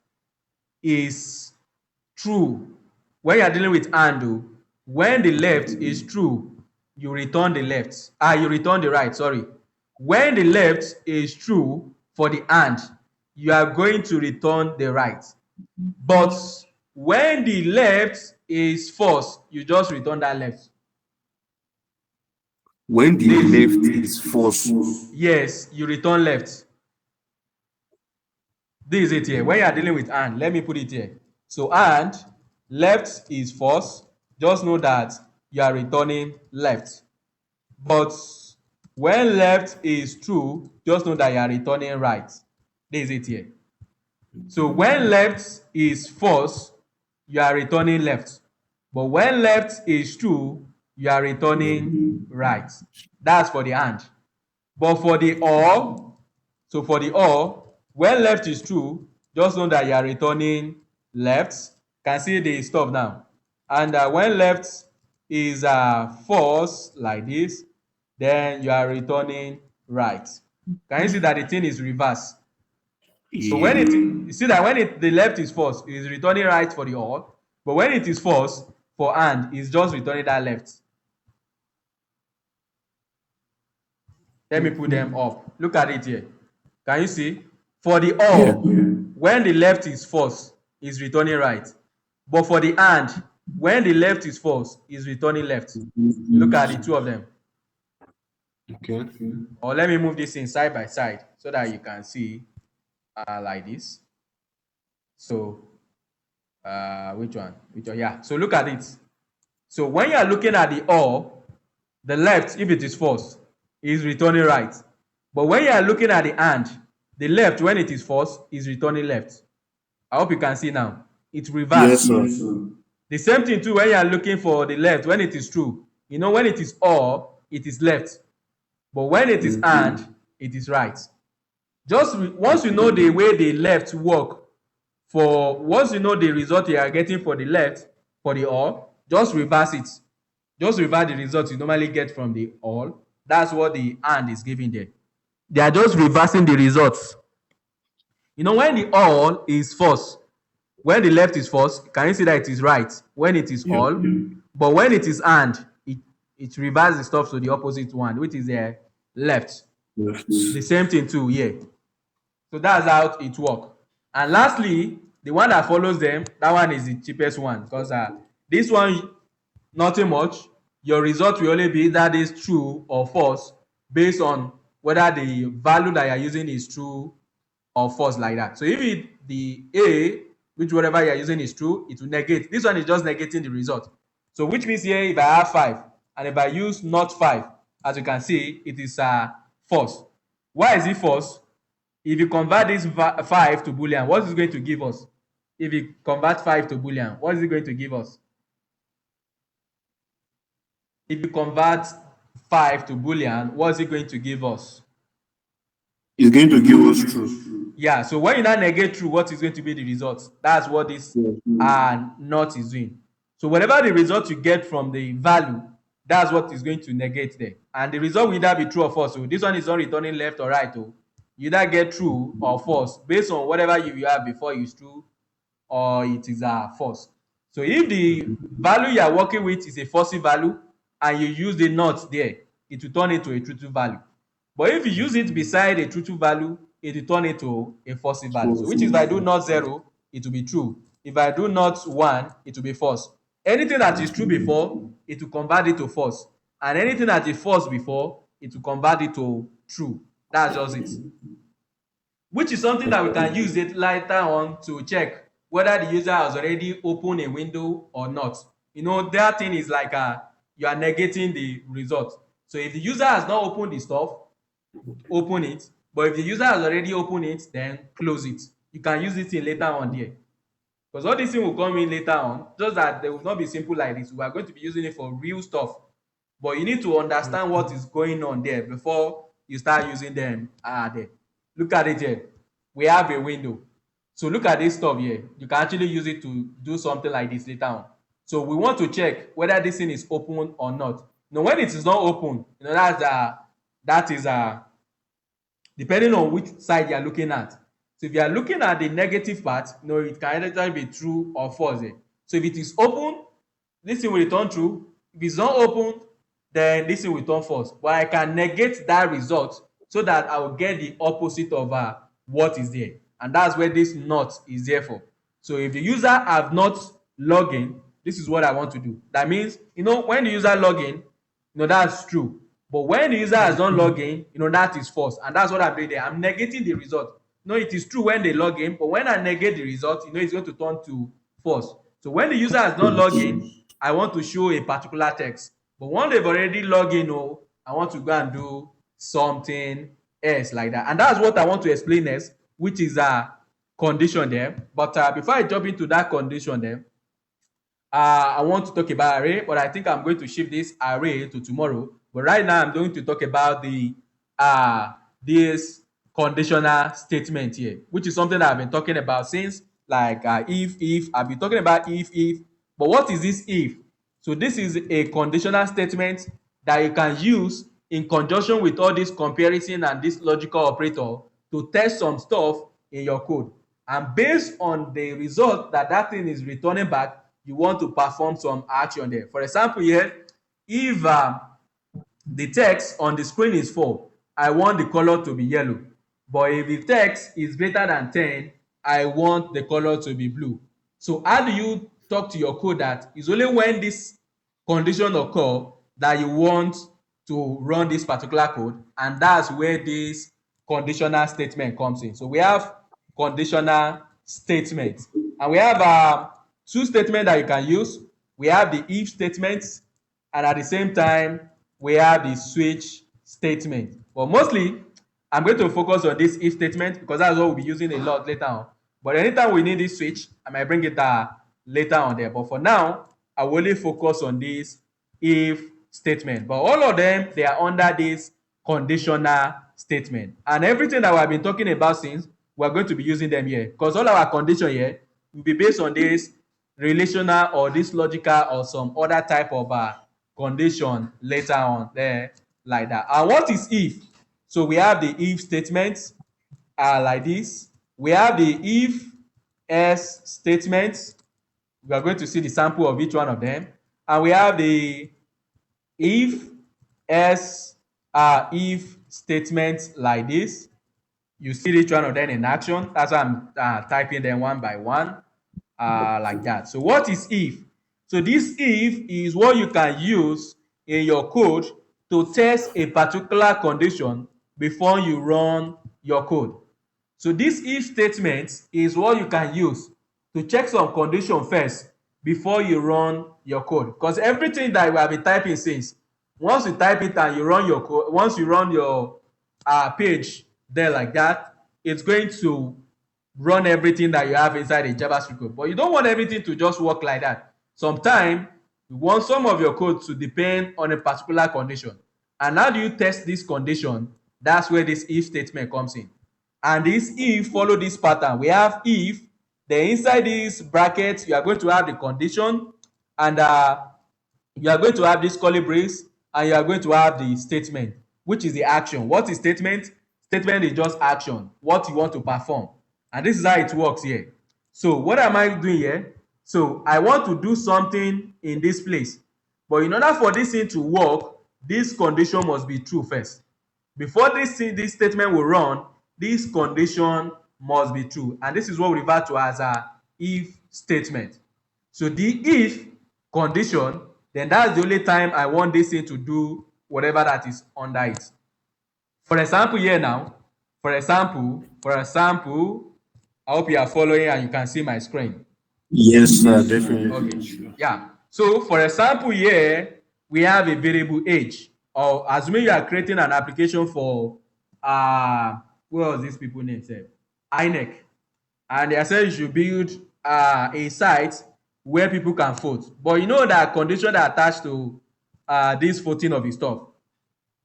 is true, when you are dealing with AND, when the left is true, you return the left. You return the right, sorry. When the left is true for the AND, you are going to return the right. But when the left is false, you just return that left. When the left is false. Yes, you return left. This is it here. When you are dealing with AND, let me put it here. So AND, left is false. Just know that you are returning left. But when left is true, just know that you are returning right. This is it here. So when left is false, you are returning left. But when left is true, you are returning right. That's for the AND. But for the OR, so for the OR, when left is true, just know that you are returning left. Can see the stuff now. And when left is false, like this, then you are returning right. Can you see that the thing is reversed? So when you see that when the left is false, it is returning right for the OR. But when it is false for AND, it's just returning that left. Let me put them up. Look at it here. Can you see? For the OR, when the left is false, it's returning right. But for the AND, when the left is false, it's returning left. Look at the two of them. Okay. Or let me move this in side by side so that you can see like this. So which one? Yeah. So look at it. So when you are looking at the OR, the left, if it is false, is returning right. But when you are looking at the AND, the left, when it is false, is returning left. I hope you can see now. It's reversed. Yes, sir. The same thing too when you are looking for the left, when it is true. You know, when it is OR, it is left. But when it is AND, it is right. Just once you know the way the left work, once you know the result you are getting for the left, for the OR, just reverse it. Just reverse the result you normally get from the OR. That's what the AND is giving there. They are just reversing the results. You know, when the OR is false, when the left is false, can you see that it is right when it is all? But when it is AND, it reverses the stuff to the opposite one, which is the left. The same thing too here. So that's how it works. And lastly, the one that follows them, that one is the cheapest one, because this one, nothing much. Your result will only be that is true or false based on whether the value that you're using is true or false, like that. So if the A which whatever you're using is true, it will negate. This one is just negating the result. So which means here, if I have 5 and if I use not 5, as you can see, it is false. Why is it false? If you convert this 5 to Boolean, what is it going to give us? If you convert 5 to Boolean, what is it going to give us? If you convert 5 to Boolean, what is it going to give us? It's going to give us true. Yeah, so when you now negate true, what is going to be the result? That's what this not is doing. So whatever the result you get from the value, that's what is going to negate there. And the result will either be true or false. So this one is not returning left or right. Oh. You either get true or false based on whatever you have before is true or it is false. So if the value you are working with is a false value and you use the not there, it will turn into a truthful value. But if you use it beside a truthful value, it will turn into a false value. So which is if I do not 0, it will be true. If I do not 1, it will be false. Anything that is true before, it will convert it to false. And anything that is false before, it will convert it to true. That's just it. Which is something that we can use it later on to check whether the user has already opened a window or not. You know, that thing is like you are negating the result. So if the user has not opened the stuff, open it. But if the user has already opened it, then close it. You can use it in later on there. Because all this thing will come in later on, just that they will not be simple like this. We are going to be using it for real stuff. But you need to understand what is going on there before you start using them there. Look at it here. We have a window. So look at this stuff here. You can actually use it to do something like this later on. So we want to check whether this thing is open or not. Now, when it is not open, you know, that is depending on which side you are looking at. So if you are looking at the negative part, you know, it can either be true or false. So if it is open, this thing will return true. If it's not open, then this thing will turn false. But I can negate that result so that I will get the opposite of what is there. And that's where this not is there for. So if the user have not logged in, this is what I want to do. That means, you know, when the user log in, you know, that's true. But when the user has not logged in, you know, that is false. And that's what I'm doing there. I'm negating the result. No, it is true when they log in, but when I negate the result, you know, it's going to turn to false. So when the user has not logged in, I want to show a particular text. But once they've already logged in, oh, I want to go and do something else like that. And that's what I want to explain next, which is a condition there. But before I jump into that condition there, I want to talk about array, but I think I'm going to shift this array to tomorrow. But right now, I'm going to talk about the this conditional statement here, which is something that I've been talking about since, like if. I've been talking about if. But what is this if? So this is a conditional statement that you can use in conjunction with all this comparison and this logical operator to test some stuff in your code. And based on the result that thing is returning back, you want to perform some action there. For example, here, if the text on the screen is 4, I want the color to be yellow. But if the text is greater than 10, I want the color to be blue. So how do you talk to your code that it's only when this condition occur that you want to run this particular code? And that's where this conditional statement comes in. So we have conditional statement. And we have two statements that you can use. We have the if statement, and at the same time, we have the switch statement. But mostly, I'm going to focus on this if statement because that's what we'll be using a lot later on. But anytime we need this switch, I might bring it later on there. But for now, I will only focus on this if statement. But all of them, they are under this conditional statement. And everything that we have been talking about since, we're going to be using them here. Because all our condition here will be based on this relational or this logical or some other type of condition later on there like that. And what is if? So we have the if statement like this. We have the if else statement. We are going to see the sample of each one of them. And we have the if else if statement like this. You see each one of them in action. That's why I'm typing them one by one like that. So what is if? So this if is what you can use in your code to test a particular condition before you run your code. So this if statement is what you can use to check some condition first before you run your code, because everything that you have been typing since, once you type it and you run your code, once you run your page there like that, it's going to run everything that you have inside a JavaScript code. But you don't want everything to just work like that. Sometimes you want some of your code to depend on a particular condition. And how do you test this condition? That's where this if statement comes in. And this if follow this pattern. We have if, then inside this bracket you are going to have the condition, and you are going to have this curly brace, and you are going to have the statement, which is the action. What is statement? Statement is just action, what you want to perform. And this is how it works here. So what am I doing here? So I want to do something in this place, but in order for this thing to work, this condition must be true first. Before this statement will run, this condition must be true, and this is what we refer to as a if statement. So the if condition, then that's the only time I want this thing to do whatever that is under it. For example, here now, for example, I hope you are following and you can see my screen. Yes, sir, definitely. Okay. Yeah. So for example, here we have a variable age. Or assuming you are creating an application for what was these people name said? INEC. And they said you should build a site where people can vote. But you know that condition that attached to this voting of the stuff.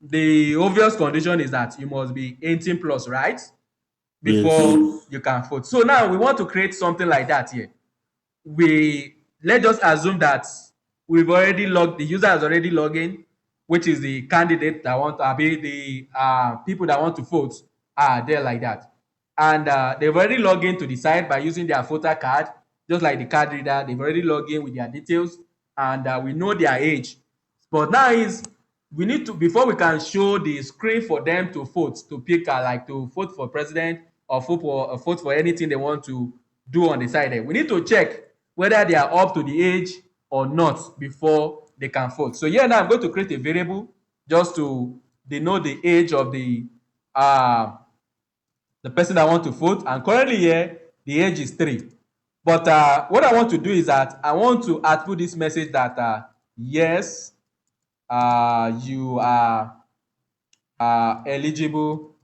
The obvious condition is that you must be 18 plus, right? Before you can vote. So now we want to create something like that here. Let's just assume that we've already logged, the user has already logged in, which is the candidate that want to be the people that want to vote are there like that. And they've already logged in to the site by using their voter card, just like the card reader. They've already logged in with their details, and we know their age. But now is we need to, before we can show the screen for them to vote, to pick like to vote for president or vote for anything they want to do on the side there, we need to check whether they are up to the age or not before they can vote. So here now I'm going to create a variable just to denote the age of the person that want to vote, and currently here the age is 3. But what I want to do is that I want to output this message that yes, you are eligible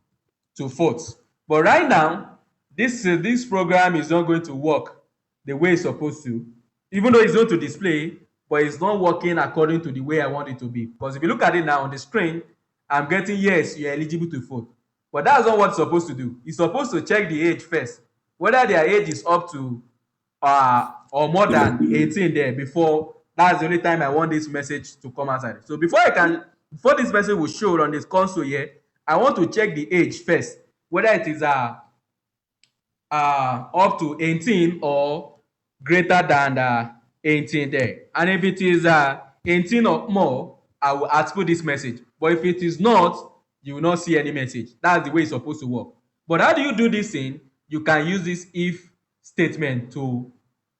to vote. But right now this program is not going to work the way it's supposed to, even though it's going to display, but it's not working according to the way I want it to be. Because if you look at it now on the screen, I'm getting yes, you're eligible to vote. But that's not what it's supposed to do. It's supposed to check the age first, whether their age is up to or more than 18 there before. That's the only time I want this message to come outside. So before this message will show on this console here, I want to check the age first, whether it is up to 18 or greater than 18 there. And if it is 18 or more, I will output this message. But if it is not, you will not see any message. That's the way it's supposed to work. But how do you do this thing? You can use this if statement to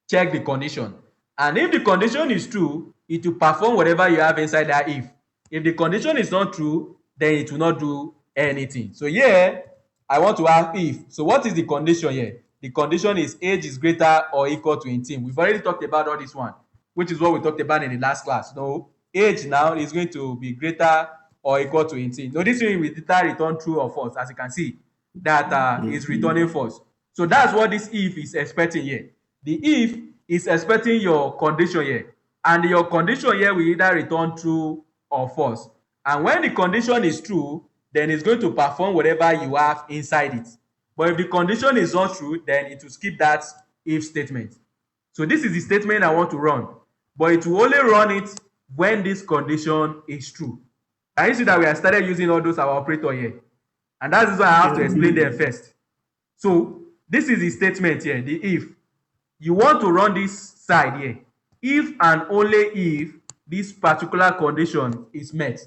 check the condition. And if the condition is true, it will perform whatever you have inside that if. If the condition is not true, then it will not do anything. So here, I want to have if. So what is the condition here? The condition is age is greater or equal to 18. We've already talked about all this one, which is what we talked about in the last class. No, age now is going to be greater or equal to 18. No, this one will return true or false. As you can see, that is returning false. So that's what this if is expecting here. The if is expecting your condition here, and your condition here will either return true or false. And when the condition is true, then it's going to perform whatever you have inside it. But if the condition is not true, then it will skip that if statement. So this is the statement I want to run, but it will only run it when this condition is true. And you see that we have started using all those our operator here, and that is why I have to explain them first. So this is the statement here, the if. You want to run this side here if and only if this particular condition is met.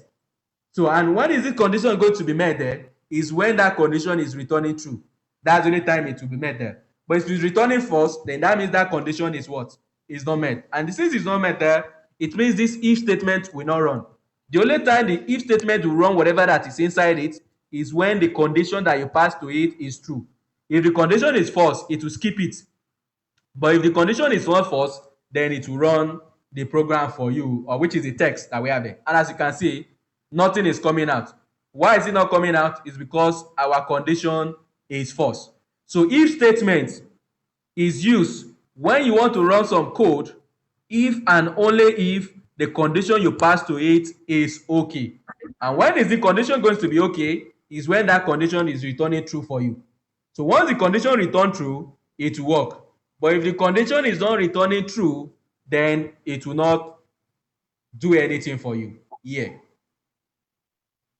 So, and when is this condition going to be met there? Is when that condition is returning true. That's the only time it will be met there. But if it's returning false, then that means that condition is what? Is not met. And since it's not met there, it means this if statement will not run. The only time the if statement will run whatever that is inside it is when the condition that you pass to it is true. If the condition is false, it will skip it. But if the condition is not false, then it will run the program for you, or which is the text that we have there. And as you can see, nothing is coming out. Why is it not coming out? It's because our condition is false. So if statement is used when you want to run some code if and only if the condition you pass to it is okay. And when is the condition going to be okay? Is when that condition is returning true for you. So once the condition return true, it will work. But if the condition is not returning true, then it will not do anything for you. Yeah.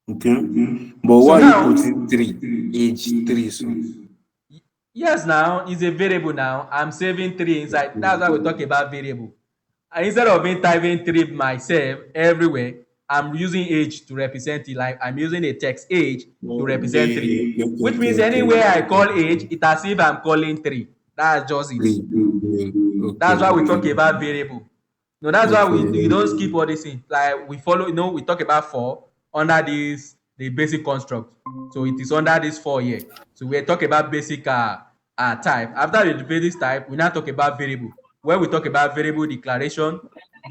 Okay. But So why now, you putting 3? Age 3, so. yes, now it's a variable now. I'm saving 3 inside. That's why we talk about variable. And instead of me typing 3 myself everywhere, I'm using age to represent it. Like I'm using a text age to represent 3. Okay, Which okay, means okay, anywhere I call okay. age, it's as if I'm calling 3. That's just it. 3. That's Okay, why we talk okay. about variable. No, that's why we don't skip all these things. Like we follow, we talk about for under this the basic construct. So it is under this 4 here. So we talk about basic type. After the basic type, we now talk about variable. Where we talk about variable declaration,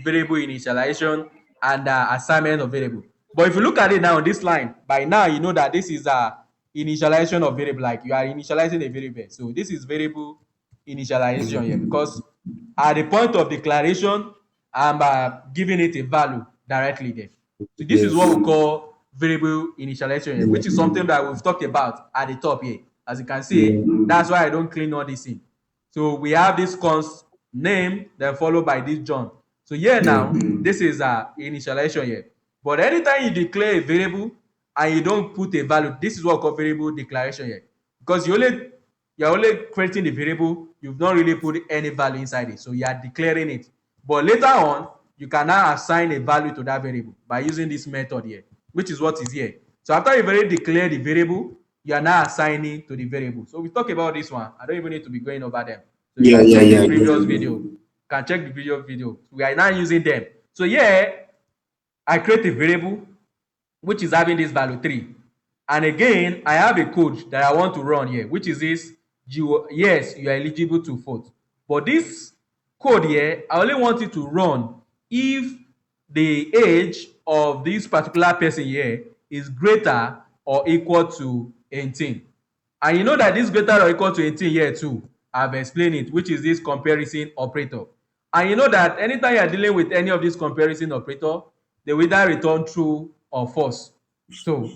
variable initialization, and assignment of variable. But if you look at it now on this line, by now you know that this is initialization of variable. Like you are initializing a variable. So this is variable initialization here because at the point of declaration, I'm giving it a value directly there. So this is what Yes. we call variable initialization here, which is something that we've talked about at the top here. As you can see, that's why I don't clean all this in. So we have this const name, then followed by this John. So here Yeah. now, this is initialization here. But anytime you declare a variable and you don't put a value, this is what we call variable declaration here. Because you're only creating the variable, you've not really put any value inside it. So you are declaring it. But later on, you can now assign a value to that variable by using this method here, which is what is here. So after you've already declared the variable, you are now assigning to the variable. So we talk about this one. I don't even need to be going over them. So you Yeah, can yeah, check the yeah. previous video. You can check the previous video. We are now using them. So here, I create a variable which is having this value 3. And again, I have a code that I want to run here, which is this, yes, you are eligible to vote. But this code here, I only want it to run if the age of this particular person here is greater or equal to 18. And you know that this greater or equal to 18 here too, I've explained it, which is this comparison operator. And you know that anytime you're dealing with any of these comparison operator, they will either return true or false. So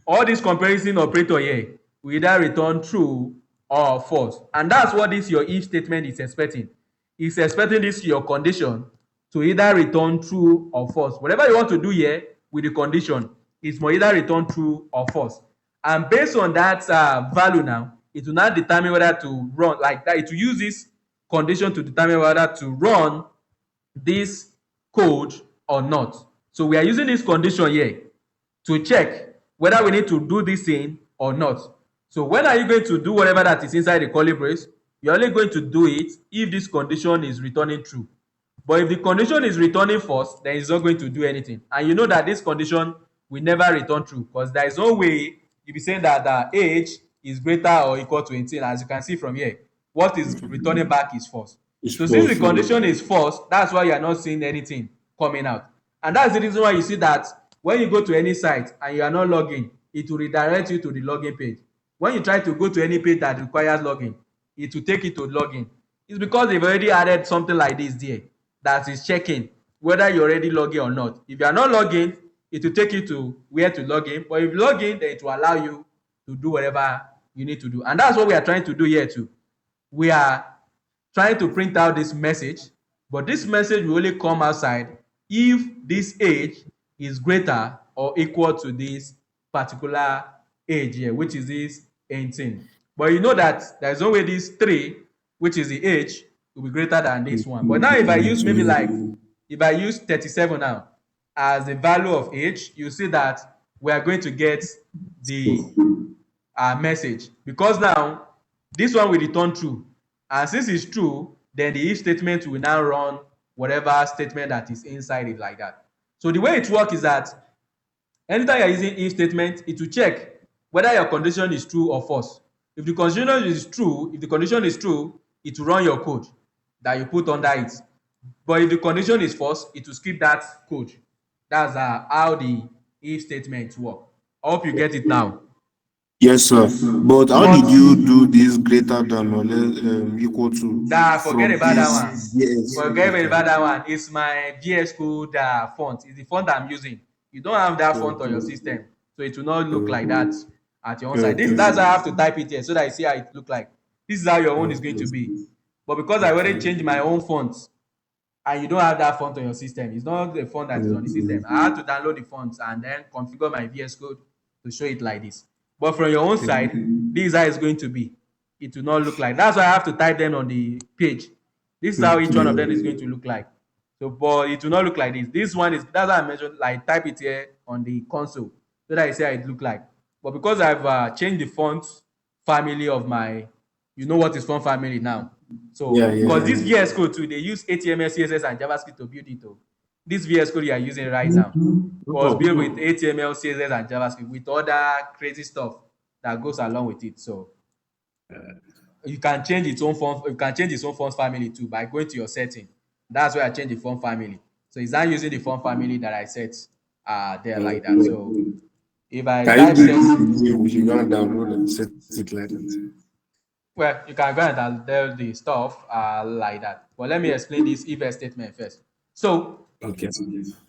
all this comparison operator here will either return true or false. And that's what this your if statement is expecting. It's expecting this your condition to either return true or false. Whatever you want to do here with the condition, it must either return true or false. And based on that value now, it will now determine whether to run like that. It will use this condition to determine whether to run this code or not. So we are using this condition here to check whether we need to do this thing or not. So when are you going to do whatever that is inside the curly brace? You're only going to do it if this condition is returning true. But if the condition is returning false, then it's not going to do anything. And you know that this condition will never return true because there is no way you be saying that the age is greater or equal to 18. As you can see from here, what is returning back is false. It's So since the false. condition is false, that's why you are not seeing anything coming out. And that's the reason why you see that when you go to any site and you are not logging, it will redirect you to the login page. When you try to go to any page that requires login, it will take you to login. It's because they've already added something like this there that is checking whether you're already logging or not. If you are not logging, it will take you to where to log in. But if you log in, then it will allow you to do whatever you need to do. And that's what we are trying to do here too. We are trying to print out this message, but this message will only come outside if this age is greater or equal to this particular age here, which is this 18. But you know that there's no way this 3, which is the age, will be greater than this one. But now if I use maybe like, if I use 37 now as the value of age, you see that we are going to get the message. Because now this one will return true. And since it's true, then the if statement will now run whatever statement that is inside it like that. So the way it works is that anytime you're using if statement, it will check whether your condition is true or false. If the condition is true, it will run your code. that you put under it. But if the condition is false, it will skip that code. That's how the if statement work. I hope you get it now. Yes, sir. But how But did you do this greater than or less equal to that forget from about that this? one. Yes. Forget Okay. about that one. It's my VS Code font. It's the font I'm using. You don't have that font on your Okay. system, so it will not look like Okay. that at your own side. This Okay. that's how I have to type it here so that you see how it look like. This is how your own is going Okay. to be. But because I already Okay. changed my own font and you don't have that font on your system, it's not the font that is on the system. Okay. I had to download the fonts and then configure my VS Code to show it like this. But from your own side, this is how it's going to be. It will not look like. That's why I have to type them on the page. This is how each one of them is going to look like. So, but it will not look like this. This one is, that's why I mentioned, like, type it here on the console so that I see how it look like. But because I've changed the font family of my, you know what is font family now. Yeah, So, yeah. because this VS Code too, they use HTML, CSS, and JavaScript to build it. Oh. This VS Code you are using right now was Oh, built with HTML, CSS, and JavaScript with other crazy stuff that goes along with it. So, you can change its own font. You can change its own font family too by going to your setting. That's where I change the font family. So it's not using the font family that I set there like that. okay. So if I Can you type do set, this again? We should go and download and set it like that. well, you can go and download the stuff like that. But let me explain this if else statement first. So Okay.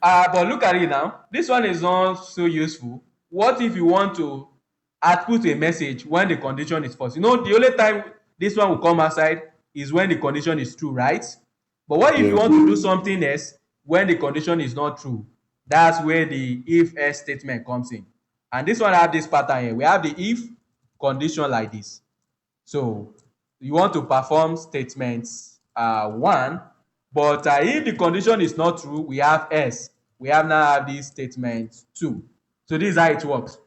but look at it now. This one is not so useful. What if you want to output a message when the condition is false? You know, the only time this one will come outside is when the condition is true, right? But what if you Yeah. want to do something else when the condition is not true? That's where the if else statement comes in. And this one have this pattern here. We have the if condition like this. So you want to perform statements one, but if the condition is not true, we have else. We have now have this statement two. So this is how it works.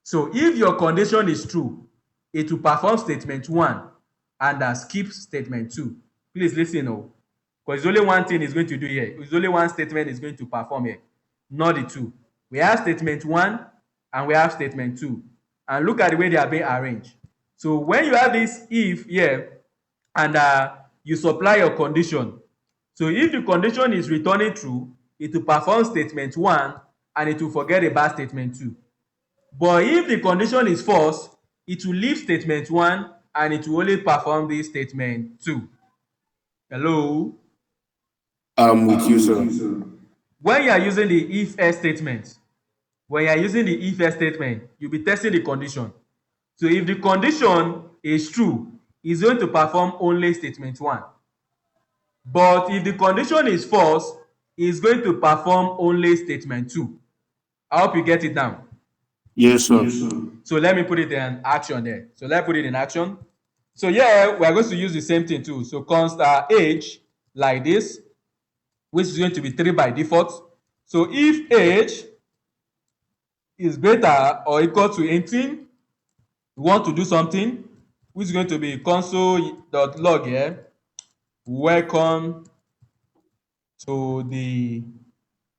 So if your condition is true, it will perform statement one and skip statement two. Please listen, oh, because only one thing is going to do here. It's only one statement is going to perform here, not the two. We have statement one and we have statement two. And look at the way they are being arranged. So when you have this if here and you supply your condition, so if the condition is returning true, it will perform statement one and it will forget about statement two. But if the condition is false, it will leave statement one and it will only perform this statement two. Hello? I'm with you, sir. When you are using the if else statement, when you are using the if else statement, you'll be testing the condition. So if the condition is true, it's going to perform only statement one. But if the condition is false, it's going to perform only statement two. I hope you get it now. Yes, sir. So let me put it in action there. So let's put it in action. So yeah, we are going to use the same thing too. So const age like this, which is going to be 3 by default. So if age is greater or equal to 18, we want to do something, which is going to be console.log here. Welcome to the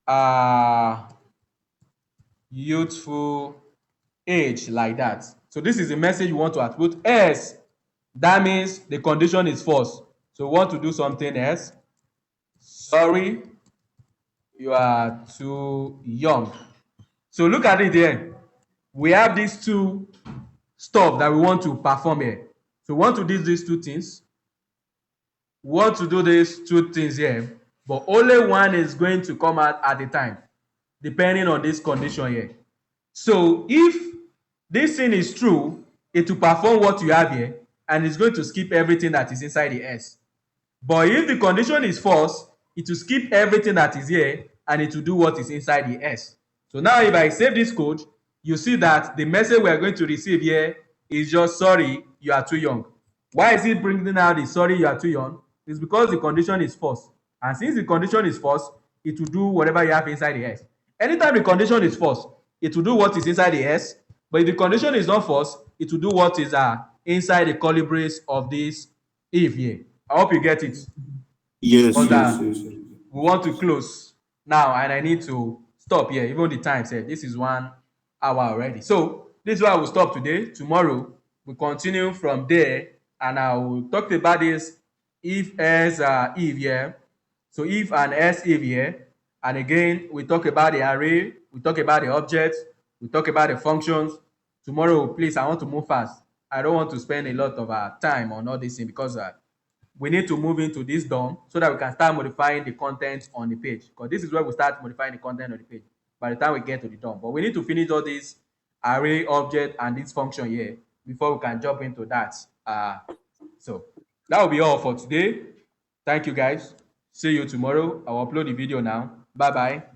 uh, youthful age like that. So this is the message you want to output. Else, that means the condition is false. So we want to do something else. Sorry, you are too young. So look at it here. We have these two stuff that we want to perform here. So we want to do these two things. We want to do these two things here, but only one is going to come out at a time, depending on this condition here. So if this thing is true, it will perform what you have here, and it's going to skip everything that is inside the S. But if the condition is false, it will skip everything that is here, and it will do what is inside the S. So now if I save this code, you see that the message we are going to receive here is just sorry, you are too young. Why is it bringing out the sorry, you are too young? It's because the condition is false. And since the condition is false, it will do whatever you have inside the S. Anytime the condition is false, it will do what is inside the S. But if the condition is not false, it will do what is inside the curly brace of this if here. I hope you get it. Yes, Because yes, yes. we want to close now and I need to stop here. Even the time said this is 1 hour already. So this is where I will stop today. Tomorrow we continue from there and I will talk about this if else if here. So if and else if here, and again we talk about the array, we talk about the objects, we talk about the functions. Tomorrow, please, I want to move fast. I don't want to spend a lot of time on all this thing because we need to move into this DOM so that we can start modifying the content on the page, because this is where we start modifying the content on the page by the time we get to the DOM. But we need to finish all this array, object, and this function here before we can jump into that. So that will be all for today. Thank you guys. See you tomorrow. I'll upload the video now. Bye bye.